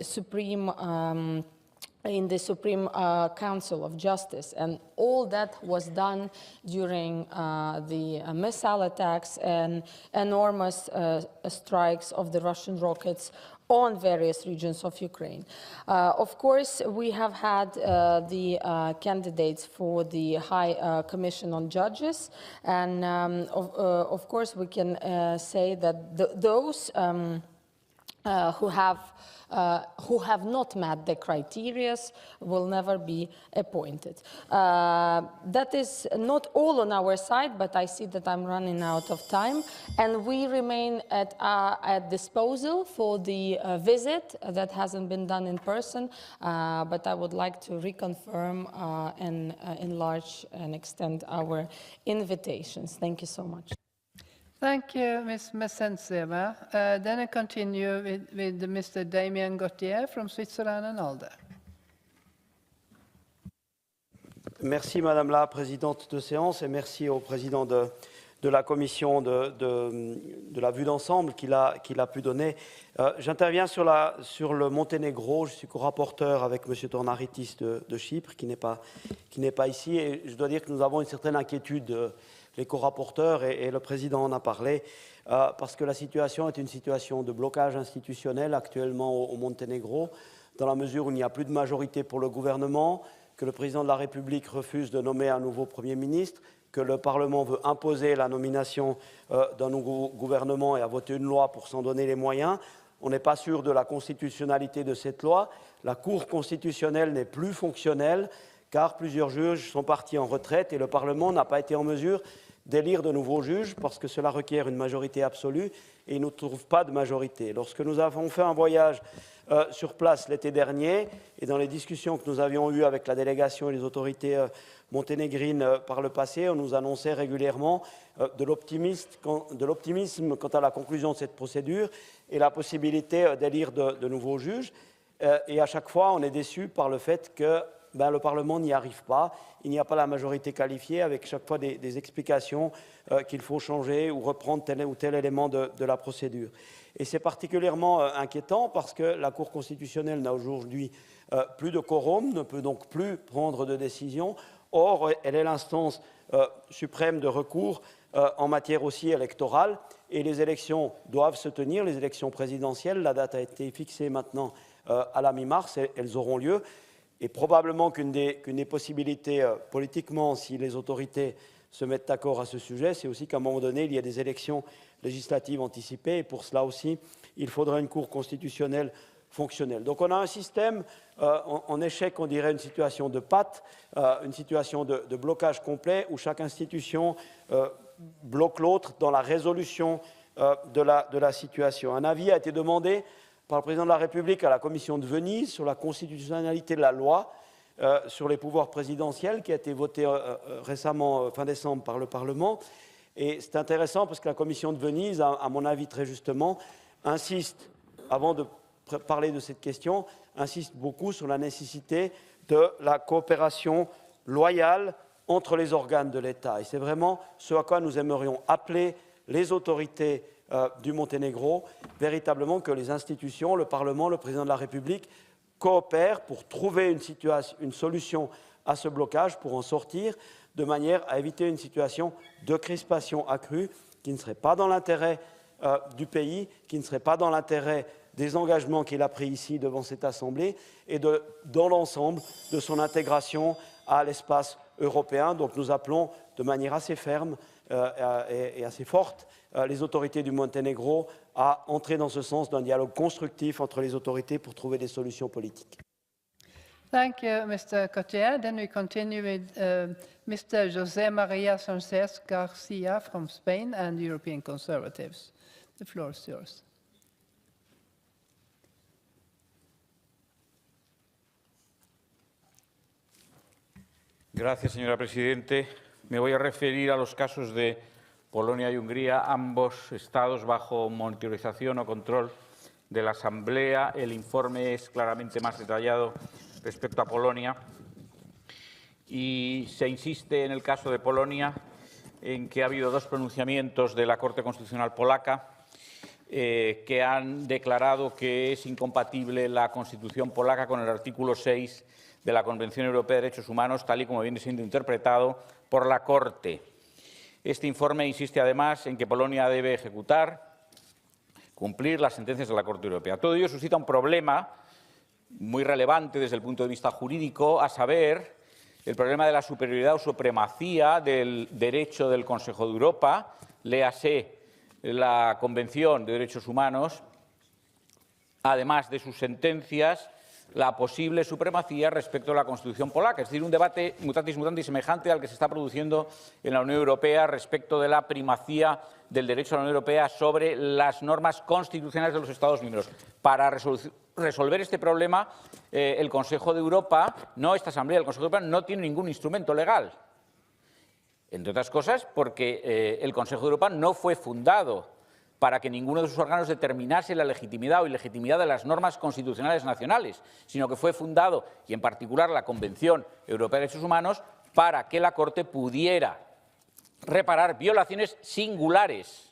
Speaker 11: Supreme in the Supreme Council of Justice. And all that was done during the missile attacks and enormous strikes of the Russian rockets on various regions of Ukraine. Of course, we have had the candidates for the High Commission on Judges, and of course we can say that those who have not met the criteria will never be appointed. That is not all on our side, but I see that I'm running out of time, and we remain at disposal for the visit that hasn't been done in person, but I would like to reconfirm and enlarge and extend our invitations. Thank you so much.
Speaker 1: Thank you, Ms. Messentseva. Then I continue with Mr. Damien Gauthier from Switzerland and ALDE.
Speaker 12: Merci, Madame la Présidente de séance, et merci au Président de la Commission de la vue d'ensemble qu'il a pu donner. J'interviens sur le Monténégro. Je suis co-rapporteur avec M. Tornaritis de Chypre, qui n'est pas ici, et je dois dire que nous avons une certaine inquiétude, les co-rapporteurs, et le Président en a parlé, parce que la situation est une situation de blocage institutionnel actuellement au Monténégro, dans la mesure où il n'y a plus de majorité pour le gouvernement, que le Président de la République refuse de nommer un nouveau Premier ministre, que le Parlement veut imposer la nomination d'un nouveau gouvernement et a voté une loi pour s'en donner les moyens. On n'est pas sûr de la constitutionnalité de cette loi. La Cour constitutionnelle n'est plus fonctionnelle, car plusieurs juges sont partis en retraite et le Parlement n'a pas été en mesure d'élire de nouveaux juges parce que cela requiert une majorité absolue et il ne trouve pas de majorité. Lorsque nous avons fait un voyage sur place l'été dernier et dans les discussions que nous avions eues avec la délégation et les autorités monténégrines par le passé, on nous annonçait régulièrement de l'optimisme quant à la conclusion de cette procédure et la possibilité d'élire de nouveaux juges. Et à chaque fois, on est déçu par le fait que le Parlement n'y arrive pas. Il n'y a pas la majorité qualifiée, avec chaque fois des explications qu'il faut changer ou reprendre tel ou tel élément de la procédure. Et c'est particulièrement inquiétant parce que la Cour constitutionnelle n'a aujourd'hui plus de quorum, ne peut donc plus prendre de décision. Or, elle est l'instance suprême de recours en matière aussi électorale et les élections doivent se tenir, les élections présidentielles. La date a été fixée maintenant à la mi-mars, elles auront lieu. Et probablement qu'une des possibilités politiquement, si les autorités se mettent d'accord à ce sujet, c'est aussi qu'à un moment donné, il y a des élections législatives anticipées. Et pour cela aussi, il faudra une Cour constitutionnelle fonctionnelle. Donc on a un système en échec, on dirait une situation de patte, une situation de blocage complet où chaque institution bloque l'autre dans la résolution de la situation. Un avis a été demandé par le Président de la République à la Commission de Venise sur la constitutionnalité de la loi sur les pouvoirs présidentiels qui a été votée récemment, fin décembre, par le Parlement. Et c'est intéressant parce que la Commission de Venise, à mon avis très justement, insiste, avant de parler de cette question, insiste beaucoup sur la nécessité de la coopération loyale entre les organes de l'État. Et c'est vraiment ce à quoi nous aimerions appeler les autorités du Monténégro, véritablement que les institutions, le Parlement, le Président de la République coopèrent pour trouver une solution à ce blocage, pour en sortir, de manière à éviter une situation de crispation accrue qui ne serait pas dans l'intérêt du pays, qui ne serait pas dans l'intérêt des engagements qu'il a pris ici devant cette Assemblée et dans l'ensemble de son intégration à l'espace européen. Donc nous appelons de manière assez ferme et assez forte les autorités du Monténégro à entrer dans ce sens d'un dialogue constructif entre les autorités pour trouver des solutions politiques.
Speaker 1: Thank you, Mr. Gauthier. Then we continue with Mr. José María Sánchez García from Spain and European Conservatives. The floor is yours.
Speaker 13: Gracias, señora Presidente. Me voy a referir a los casos de Polonia y Hungría, ambos estados bajo monitorización o control de la Asamblea. El informe es claramente más detallado respecto a Polonia y se insiste en el caso de Polonia en que ha habido dos pronunciamientos de la Corte Constitucional polaca que han declarado que es incompatible la Constitución polaca con el artículo 6 de la Convención Europea de Derechos Humanos, tal y como viene siendo interpretado por la Corte. Este informe insiste además en que Polonia debe cumplir las sentencias de la Corte Europea. Todo ello suscita un problema muy relevante desde el punto de vista jurídico, a saber, el problema de la superioridad o supremacía del derecho del Consejo de Europa, léase la Convención de Derechos Humanos, además de sus sentencias, la posible supremacía respecto a la Constitución polaca, es decir, un debate mutatis mutandis semejante al que se está produciendo en la Unión Europea respecto de la primacía del derecho de la Unión Europea sobre las normas constitucionales de los Estados miembros. Para resolver este problema, el Consejo de Europa, esta Asamblea del Consejo de Europa, no tiene ningún instrumento legal. Entre otras cosas, porque el Consejo de Europa no fue fundado para que ninguno de sus órganos determinase la legitimidad o ilegitimidad de las normas constitucionales nacionales, sino que fue fundado, y en particular la Convención Europea de Derechos Humanos, para que la Corte pudiera reparar violaciones singulares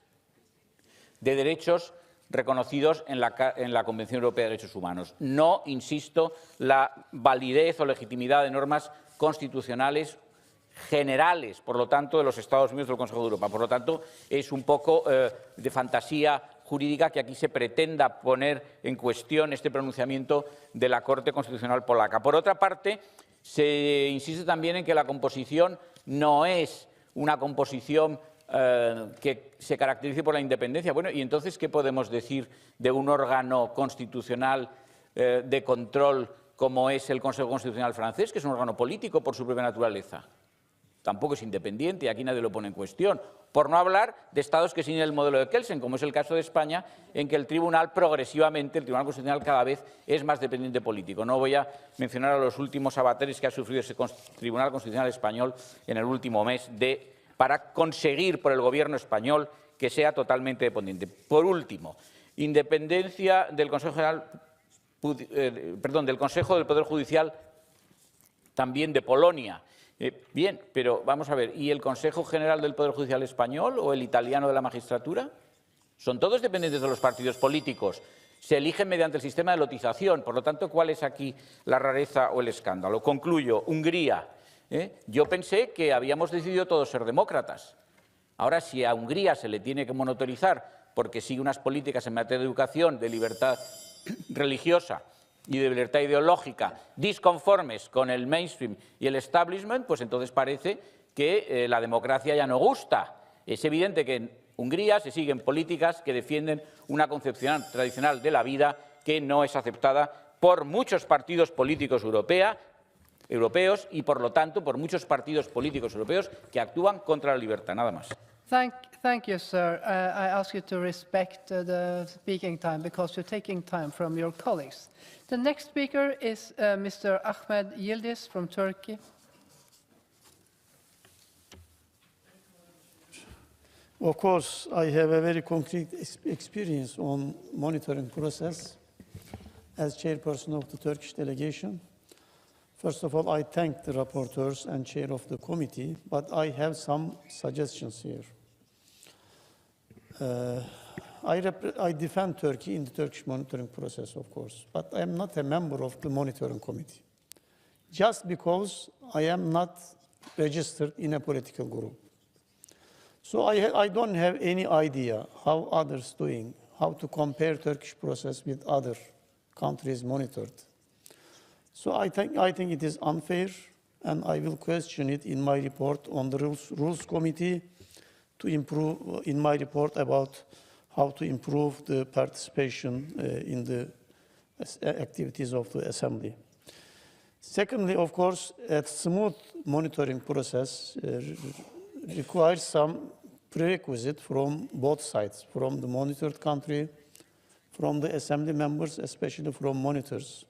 Speaker 13: de derechos reconocidos en la Convención Europea de Derechos Humanos. No, insisto, la validez o legitimidad de normas constitucionales generales, por lo tanto, de los Estados miembros del Consejo de Europa. Por lo tanto, es un poco de fantasía jurídica que aquí se pretenda poner en cuestión este pronunciamiento de la Corte Constitucional polaca. Por otra parte, se insiste también en que la composición no es una composición que se caracterice por la independencia. Bueno, y entonces, ¿qué podemos decir de un órgano constitucional de control como es el Consejo Constitucional francés, que es un órgano político por su propia naturaleza? Tampoco es independiente, aquí nadie lo pone en cuestión. Por no hablar de estados que siguen el modelo de Kelsen, como es el caso de España, en que el Tribunal progresivamente, el Tribunal Constitucional cada vez es más dependiente político. No voy a mencionar a los últimos avatares que ha sufrido ese Tribunal Constitucional español en el último mes para conseguir por el Gobierno español que sea totalmente dependiente. Por último, independencia del Consejo del Consejo del Poder Judicial también de Polonia. Bien, pero vamos a ver, ¿y el Consejo General del Poder Judicial español o el italiano de la magistratura? Son todos dependientes de los partidos políticos. Se eligen mediante el sistema de lotización. Por lo tanto, ¿cuál es aquí la rareza o el escándalo? Concluyo. Hungría. Yo pensé que habíamos decidido todos ser demócratas. Ahora, si a Hungría se le tiene que monitorizar porque sigue unas políticas en materia de educación, de libertad religiosa y de libertad ideológica disconformes con el mainstream y el establishment, pues entonces parece que la democracia ya no gusta. Es evidente que en Hungría se siguen políticas que defienden una concepción tradicional de la vida que no es aceptada por muchos partidos políticos europeos y, por lo tanto, por muchos partidos políticos europeos que actúan contra la libertad. Nada más.
Speaker 1: Thank you, sir. I ask you to respect the speaking time because you're taking time from your colleagues. The next speaker is Mr. Ahmed Yildiz from Turkey.
Speaker 14: Of course, I have a very concrete experience on monitoring process as chairperson of the Turkish delegation. First of all, I thank the rapporteurs and chair of the committee, but I have some suggestions here. I defend Turkey in the Turkish monitoring process, of course, but I am not a member of the monitoring committee, just because I am not registered in a political group. So I don't have any idea how others doing, how to compare Turkish process with other countries monitored. So I think it is unfair, and I will question it in my report on the Rules Committee to improve, in my report about how to improve the participation in the activities of the Assembly. Secondly, of course, a smooth monitoring process requires some prerequisite from both sides, from the monitored country, from the Assembly members, especially from monitors,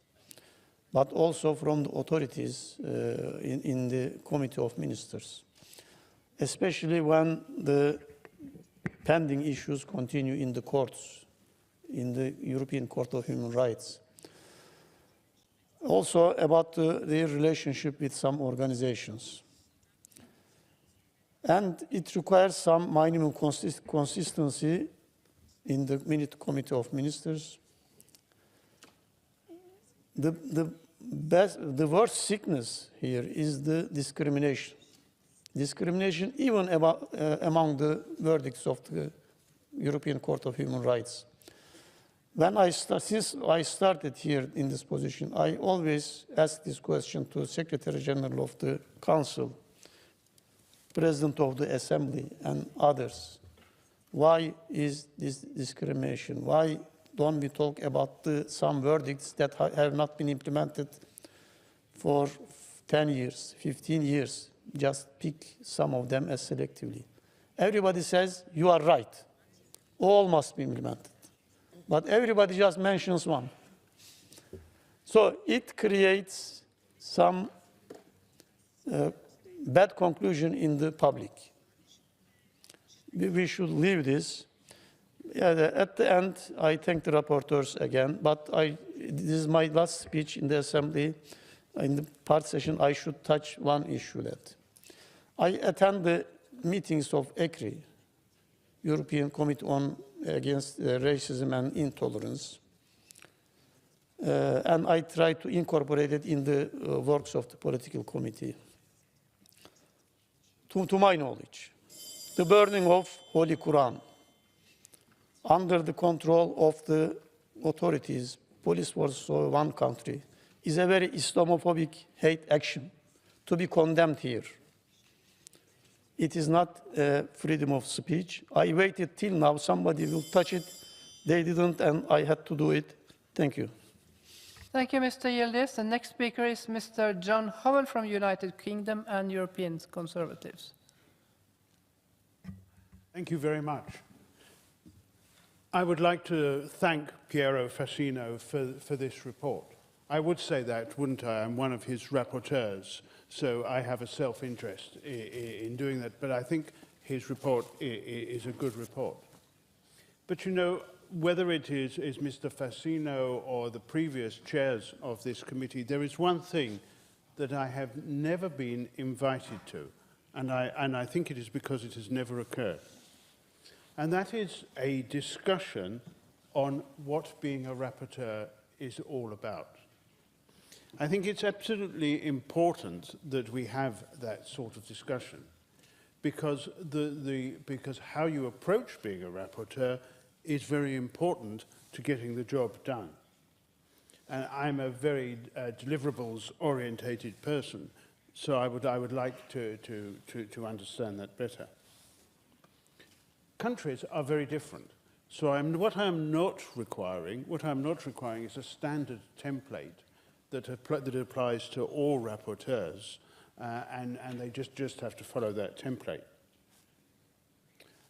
Speaker 14: but also from the authorities in the Committee of Ministers, especially when the pending issues continue in the courts, in the European Court of Human Rights. Also about their relationship with some organizations. And it requires some minimum consistency in the Committee of Ministers. The worst sickness here is the discrimination. Discrimination even among the verdicts of the European Court of Human Rights. Since I started here in this position, I always ask this question to Secretary General of the Council, President of the Assembly, and others. Why is this discrimination? Why don't we talk about some verdicts that have not been implemented for 10 years, 15 years? Just pick some of them as selectively. Everybody says, you are right. All must be implemented. But everybody just mentions one. So it creates some bad conclusion in the public. We should leave this. At the end, I thank the rapporteurs again, but this is my last speech in the Assembly. In the part session, I should touch one issue that I attend the meetings of ECRI, European Committee Against Racism and Intolerance, and I try to incorporate it in the works of the political committee. To my knowledge, the burning of Holy Quran under the control of the authorities, police force of one country, is a very Islamophobic hate action to be condemned here. It is not freedom of speech. I waited till now, somebody will touch it. They didn't, and I had to do it. Thank you.
Speaker 1: Thank you, Mr. Yildiz. The next speaker is Mr. John Howell from United Kingdom and European Conservatives.
Speaker 15: Thank you very much. I would like to thank Piero Fassino for this report. I would say that, wouldn't I? I'm one of his rapporteurs, so I have a self-interest in doing that, but I think his report is a good report. But you know, whether it is Mr. Fassino or the previous chairs of this committee, there is one thing that I have never been invited to, and I think it is because it has never occurred. And that is a discussion on what being a rapporteur is all about. I think it's absolutely important that we have that sort of discussion because, because how you approach being a rapporteur is very important to getting the job done. And I'm a very deliverables-orientated person, so I would like to understand that better. Countries are very different. So what I'm not requiring is a standard template that applies to all rapporteurs, and they just have to follow that template.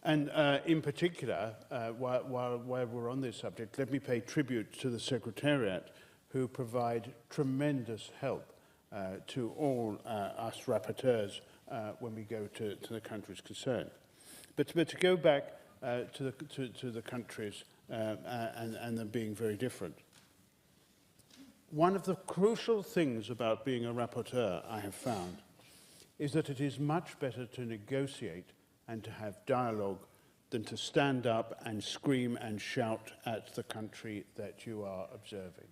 Speaker 15: And in particular, while we're on this subject, let me pay tribute to the Secretariat, who provide tremendous help to all us rapporteurs when we go to the countries concerned. But to go back to the countries and them being very different. One of the crucial things about being a rapporteur, I have found, is that it is much better to negotiate and to have dialogue than to stand up and scream and shout at the country that you are observing.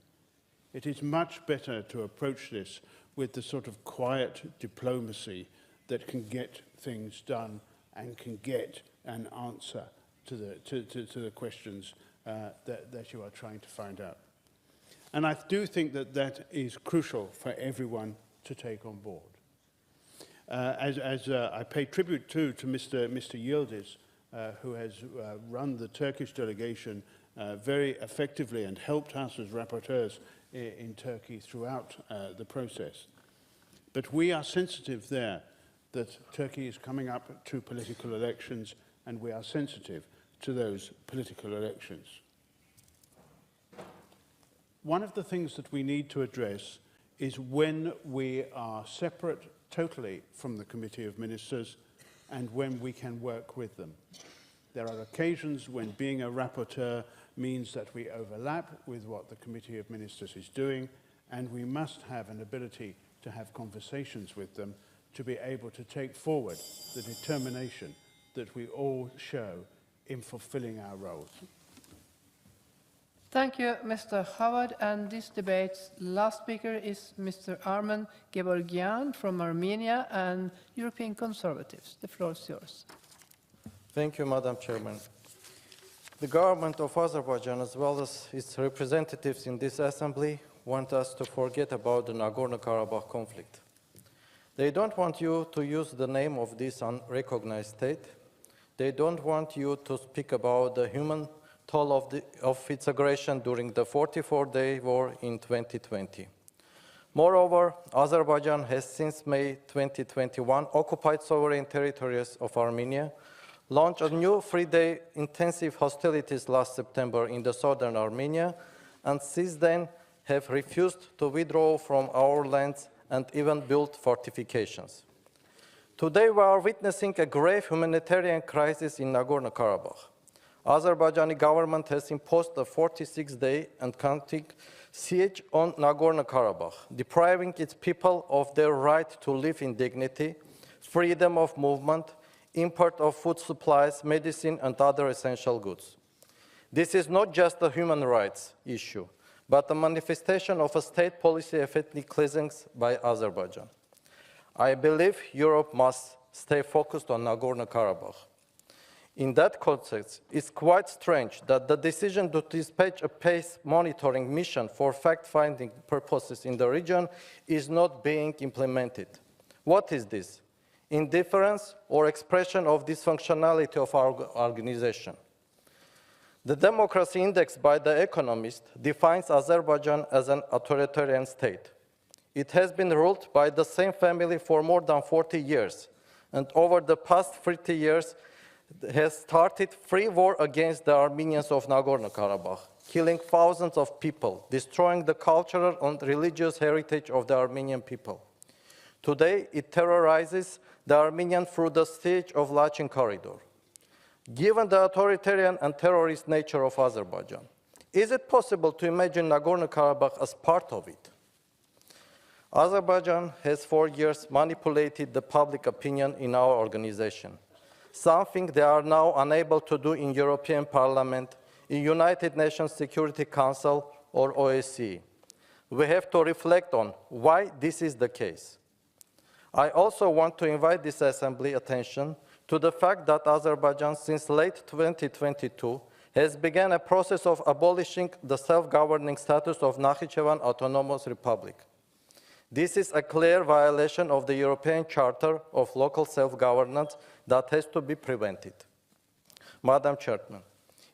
Speaker 15: It is much better to approach this with the sort of quiet diplomacy that can get things done and can get an answer to the questions that you are trying to find out. And I do think that that is crucial for everyone to take on board. As I pay tribute to Mr. Yildiz, who has run the Turkish delegation very effectively and helped us as rapporteurs in Turkey throughout the process. But we are sensitive there that Turkey is coming up to political elections, and we are sensitive to those political elections. One of the things that we need to address is when we are separate totally from the Committee of Ministers and when we can work with them. There are occasions when being a rapporteur means that we overlap with what the Committee of Ministers is doing, and we must have an ability to have conversations with them to be able to take forward the determination that we all show in fulfilling our roles.
Speaker 1: Thank you, Mr. Howard. And this debate's last speaker is Mr. Armen Gevorgyan from Armenia and European Conservatives. The floor is yours.
Speaker 16: Thank you, Madam Chairman. The government of Azerbaijan, as well as its representatives in this assembly, want us to forget about the Nagorno-Karabakh conflict. They don't want you to use the name of this unrecognized state. They don't want you to speak about the human toll of its aggression during the 44-day war in 2020. Moreover, Azerbaijan has since May 2021 occupied sovereign territories of Armenia, launched a new three-day intensive hostilities last September in the southern Armenia, and since then have refused to withdraw from our lands and even built fortifications. Today we are witnessing a grave humanitarian crisis in Nagorno-Karabakh. Azerbaijani government has imposed a 46-day and counting siege on Nagorno-Karabakh, depriving its people of their right to live in dignity, freedom of movement, import of food supplies, medicine, and other essential goods. This is not just a human rights issue, but a manifestation of a state policy of ethnic cleansings by Azerbaijan. I believe Europe must stay focused on Nagorno-Karabakh. In that context, it's quite strange that the decision to dispatch a PACE monitoring mission for fact-finding purposes in the region is not being implemented. What is this? Indifference or expression of dysfunctionality of our organization? The democracy index by The Economist defines Azerbaijan as an authoritarian state. It has been ruled by the same family for more than 40 years, and over the past 30 years has started free war against the Armenians of Nagorno-Karabakh, killing thousands of people, destroying the cultural and religious heritage of the Armenian people. Today, it terrorizes the Armenians through the siege of Lachin corridor. Given the authoritarian and terrorist nature of Azerbaijan, is it possible to imagine Nagorno-Karabakh as part of it? Azerbaijan has for years manipulated the public opinion in our organization, something they are now unable to do in European Parliament, in United Nations Security Council, or OSCE. We have to reflect on why this is the case. I also want to invite this Assembly attention to the fact that Azerbaijan, since late 2022, has begun a process of abolishing the self-governing status of Nakhichevan Autonomous Republic. This is a clear violation of the European Charter of Local Self-Governance that has to be prevented. Madam Chairman,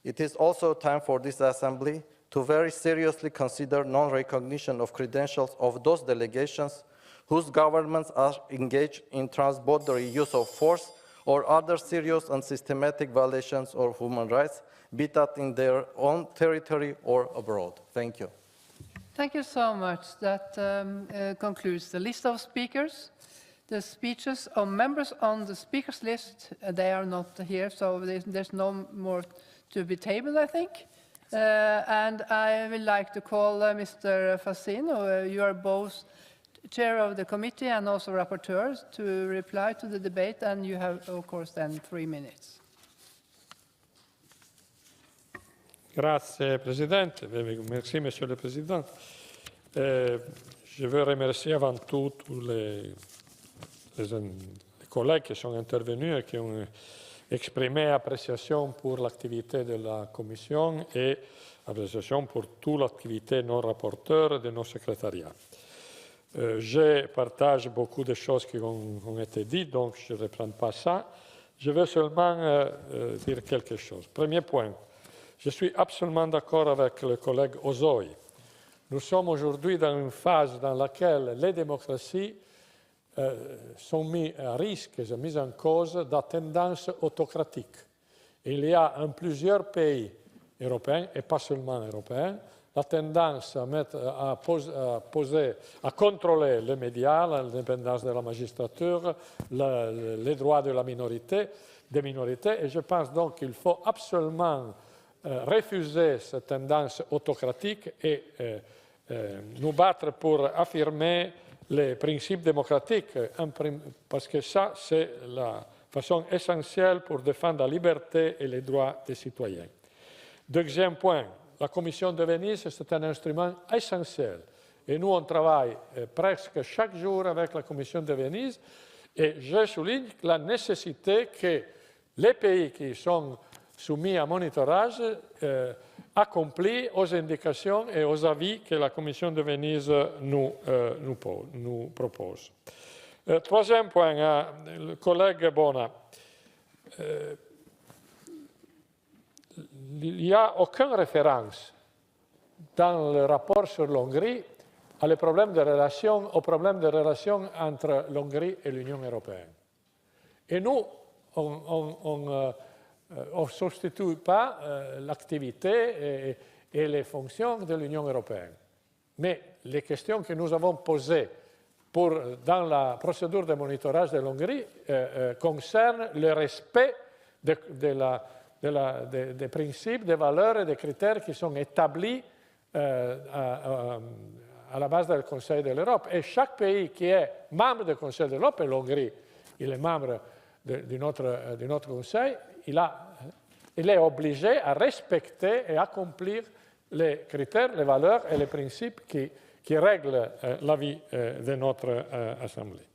Speaker 16: it is also time for this Assembly to very seriously consider non-recognition of credentials of those delegations whose governments are engaged in transboundary use of force or other serious and systematic violations of human rights, be that in their own territory or abroad. Thank you.
Speaker 1: Thank you so much. That concludes the list of speakers. The speeches of members on the speakers list, they are not here, so there's no more to be tabled, I think. And I would like to call Mr. Fassino. You are both chair of the committee and also rapporteurs to reply to the debate, and you have, of course, then 3 minutes.
Speaker 2: Grazie Presidente, merci Monsieur le Président. Je veux remercier avant tout tous les collègues qui sont intervenus et qui ont exprimé appréciation pour l'activité de la Commission et appréciation pour toute l'activité de nos rapporteurs et de nos secrétariats. Je partage beaucoup de choses qui ont été dites, donc je ne reprends pas ça. Je veux seulement dire quelque chose. Premier point. Je suis absolument d'accord avec le collègue Ozoï. Nous sommes aujourd'hui dans une phase dans laquelle les démocraties sont mises à risque et mises en cause de tendances autocratiques. Il y a en plusieurs pays européens, et pas seulement européens, la tendance à contrôler les médias, l'indépendance de la magistrature, les droits de la minorité, des minorités, et je pense donc qu'il faut absolument refuser cette tendance autocratique et nous battre pour affirmer les principes démocratiques, parce que ça, c'est la façon essentielle pour défendre la liberté et les droits des citoyens. Deuxième point, la Commission de Venise, c'est un instrument essentiel. Et nous, on travaille presque chaque jour avec la Commission de Venise. Et je souligne la nécessité que les pays qui sont soumis à monitorage accomplissent aux indications et aux avis que la Commission de Venise nous propose. Troisième point, le collègue Bona. Il n'y a aucune référence dans le rapport sur l'Hongrie aux problèmes de relations entre l'Hongrie et l'Union européenne. Et nous, on ne substitue pas l'activité et les fonctions de l'Union européenne. Mais les questions que nous avons posées dans la procédure de monitorage de l'Hongrie concernent le respect des principes, des valeurs et des critères qui sont établis à la base du Conseil de l'Europe. Et chaque pays qui est membre du Conseil de l'Europe, et l'Hongrie, il est membre de notre Conseil, il est obligé à respecter et accomplir les critères, les valeurs et les principes qui règlent la vie de notre Assemblée.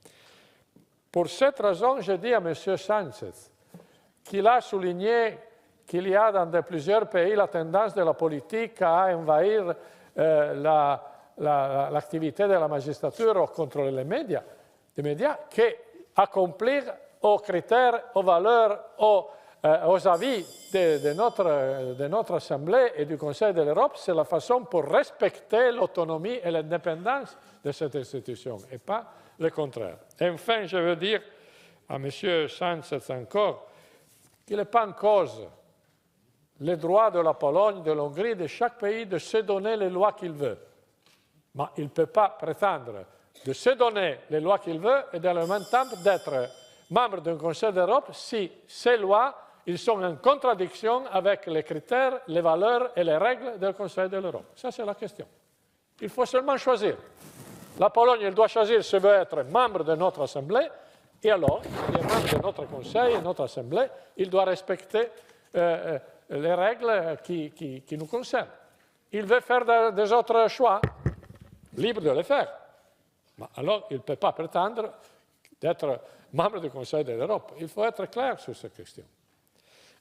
Speaker 2: Pour cette raison, je dis à M. Sánchez qu'il a souligné qu'il y a dans plusieurs pays la tendance de la politique à envahir l'activité de la magistrature ou contrôler les médias, qu'accomplir aux critères, aux valeurs, aux avis de notre Assemblée et du Conseil de l'Europe, c'est la façon pour respecter l'autonomie et l'indépendance de cette institution, et pas le contraire. Et enfin, je veux dire à M. Sánchez encore qu'il n'est pas en cause les droits de la Pologne, de l'Hongrie, de chaque pays de se donner les lois qu'il veut. Mais il ne peut pas prétendre de se donner les lois qu'il veut et dans le même temps d'être membre d'un Conseil d'Europe si ces lois ils sont en contradiction avec les critères, les valeurs et les règles du Conseil de l'Europe. Ça, c'est la question. Il faut seulement choisir. La Pologne, elle doit choisir si elle veut être membre de notre Assemblée, et alors, il est membre de notre Conseil et notre Assemblée, il doit respecter les règles qui nous concernent. Il veut faire des autres choix, libre de les faire. Mais alors, il ne peut pas prétendre d'être membre du Conseil de l'Europe. Il faut être clair sur cette question.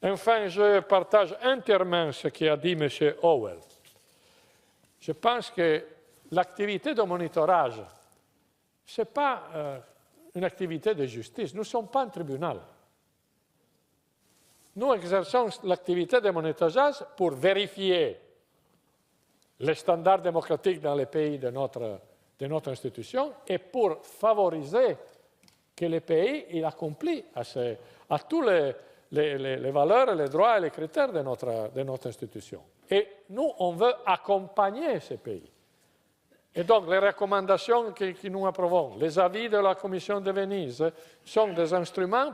Speaker 2: Enfin, je partage entièrement ce qu'a dit M. Howell. Je pense que l'activité de monitorage, ce n'est pas une activité de justice. Nous ne sommes pas un tribunal. Nous exerçons l'activité de monitorage pour vérifier les standards démocratiques dans les pays de notre institution et pour favoriser que les pays accomplissent à tous les valeurs, les droits et les critères de notre institution. Et nous, on veut accompagner ces pays. Et donc, les recommandations que nous approuvons, les avis de la Commission de Venise, sont des instruments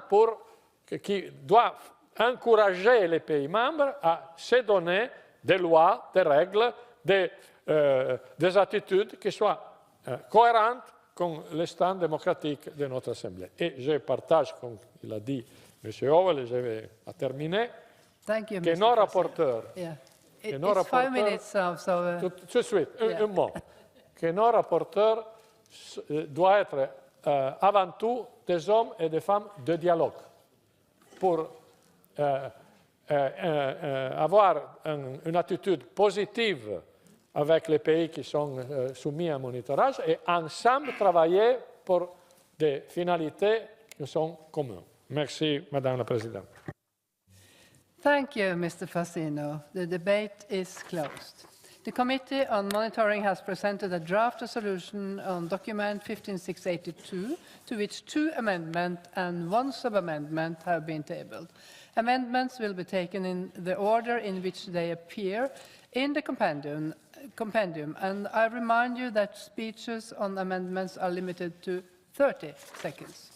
Speaker 2: qui doivent encourager les pays membres à se donner des lois, des règles, des attitudes qui soient cohérentes avec les standards démocratiques de notre Assemblée. Et je partage, comme il a dit M. Howell, et je vais terminer, que nos rapporteurs, tout de suite, un mot, que nos rapporteurs doivent être avant tout des hommes et des femmes de dialogue pour avoir une attitude positive avec les pays qui sont soumis à un monitorage et ensemble travailler pour des finalités qui sont communes. Merci, Madame la Présidente.
Speaker 1: Thank you, Mr. Fassino. The debate is closed. The Committee on Monitoring has presented a draft resolution on document 15682, to which 2 amendments and 1 sub-amendment have been tabled. Amendments will be taken in the order in which they appear in the compendium, and I remind you that speeches on amendments are limited to 30 seconds.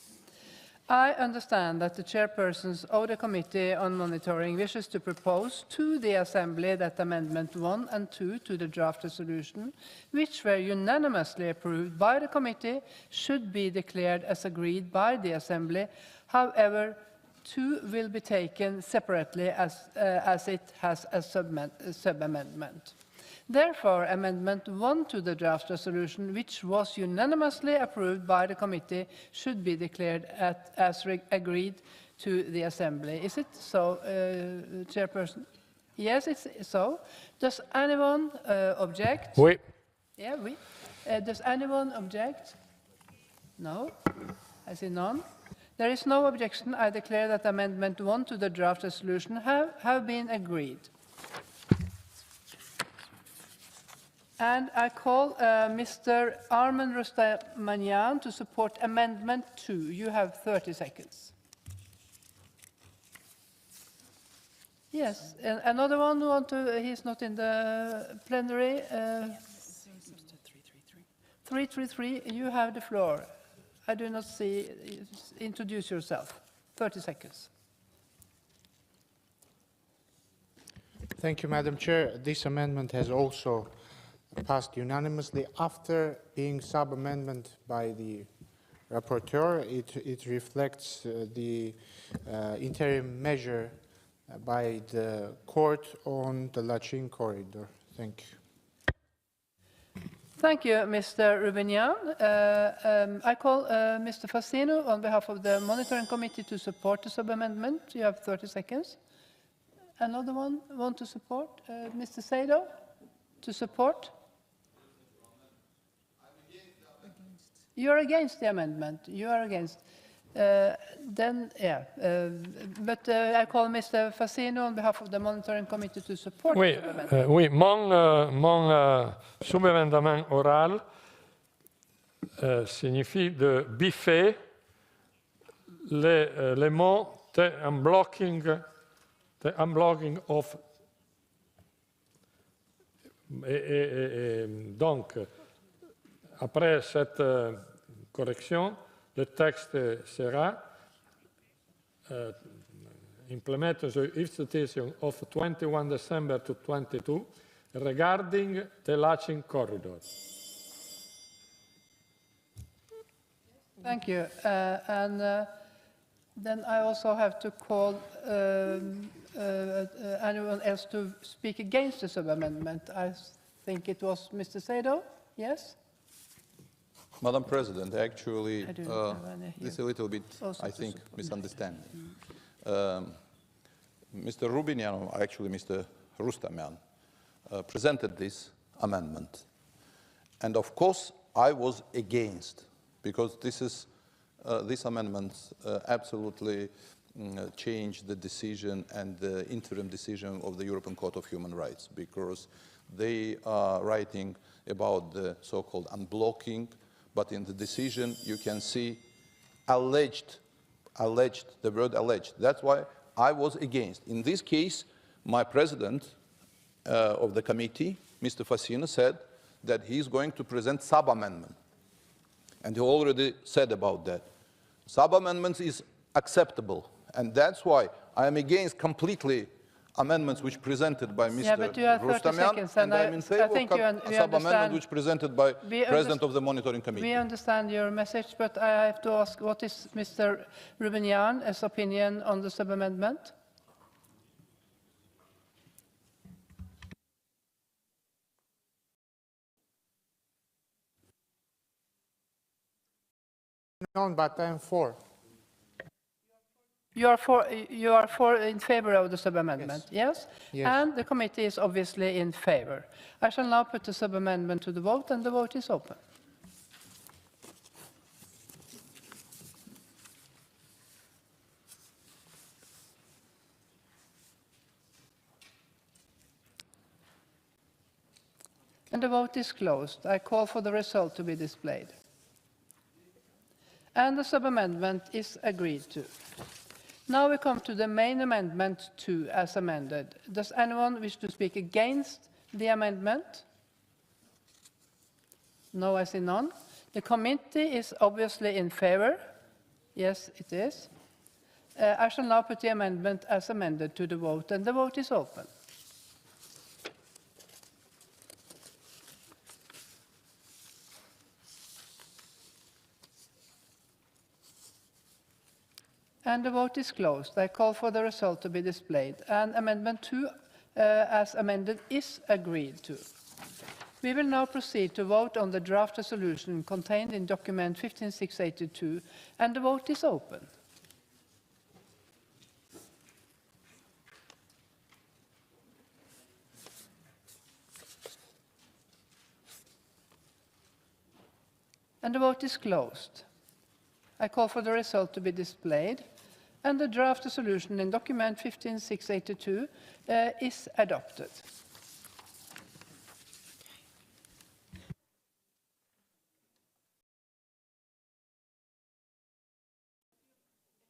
Speaker 1: I understand that the chairpersons of the Committee on Monitoring wishes to propose to the Assembly that Amendment 1 and 2 to the draft resolution, which were unanimously approved by the Committee, should be declared as agreed by the Assembly. However, 2 will be taken separately as it has a sub-amendment. Therefore, Amendment 1 to the draft resolution, which was unanimously approved by the committee, should be declared as agreed to the Assembly. Is it so, Chairperson? Yes, it's so. Does anyone object?
Speaker 2: Oui.
Speaker 1: Yeah, oui. Does anyone object? No? I see none. There is no objection. I declare that Amendment 1 to the draft resolution have been agreed. And I call Mr. Armen Rustamanyan to support Amendment 2. You have 30 seconds. Yes, and another one want to, he's not in the plenary. 333, you have the floor. I do not see, introduce yourself. 30 seconds.
Speaker 17: Thank you, Madam Chair. This amendment has also passed unanimously after being sub-amendment by the rapporteur. It reflects the interim measure by the court on the Lachin corridor. Thank you.
Speaker 1: Thank you, Mr. Rubinian. I call Mr. Fassino on behalf of the Monitoring Committee to support the sub-amendment. You have 30 seconds. Another one want to support? Mr. Sado, to support? You are against the amendment. You are against. Then, yeah. But I call Mr. Fassino on behalf of the Monitoring Committee to support
Speaker 2: Oui,
Speaker 1: the amendment.
Speaker 2: oui, mon sous-amendement oral signifie de biffer les mots the unblocking of. Et donc, après cette correction, le texte sera implemented the institution of 21 December 2022 regarding the Lachin corridor.
Speaker 1: Thank you. And then I also have to call anyone else to speak against the sub-amendment. I think it was Mr. Sado. Yes?
Speaker 18: Madam President, actually,
Speaker 1: this
Speaker 18: is a little bit, I think, misunderstanding. Mr. Rubinian, actually Mr. Rustamian, presented this amendment. And of course, I was against, because this amendment absolutely changed the decision and the interim decision of the European Court of Human Rights, because they are writing about the so-called unblocking, but in the decision you can see alleged, the word alleged. That's why I was against. In this case, my president of the committee, Mr. Fassino, said that he's going to present sub-amendment. And he already said about that. Sub-amendments is acceptable. And that's why I am against completely amendments which presented by Mr. Rustamian, and I'm in favor of a sub-amendment which presented by President of the Monitoring Committee.
Speaker 1: We understand your message, but I have to ask, what is Mr. Rubinian's opinion on the sub-amendment?
Speaker 17: No, but I'm for.
Speaker 1: You are in favor of the sub-amendment, yes?
Speaker 17: Yes?
Speaker 1: And the committee is obviously in favor. I shall now put the sub-amendment to the vote, and the vote is open. And the vote is closed. I call for the result to be displayed. And the sub-amendment is agreed to. Now we come to the main amendment 2 as amended. Does anyone wish to speak against the amendment? No, I see none. The committee is obviously in favor. Yes, it is. I shall now put the amendment as amended to the vote, and the vote is open. And the vote is closed. I call for the result to be displayed. And Amendment 2, as amended, is agreed to. We will now proceed to vote on the draft resolution contained in document 15682, and the vote is open. And the vote is closed. I call for the result to be displayed, and the draft resolution in document 15682 is adopted.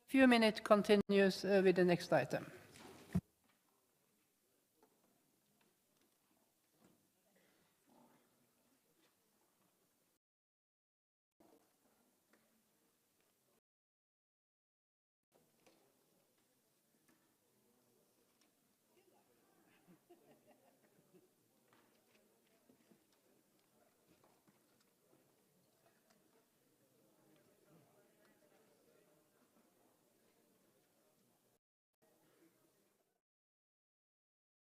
Speaker 1: A few minutes continues with the next item.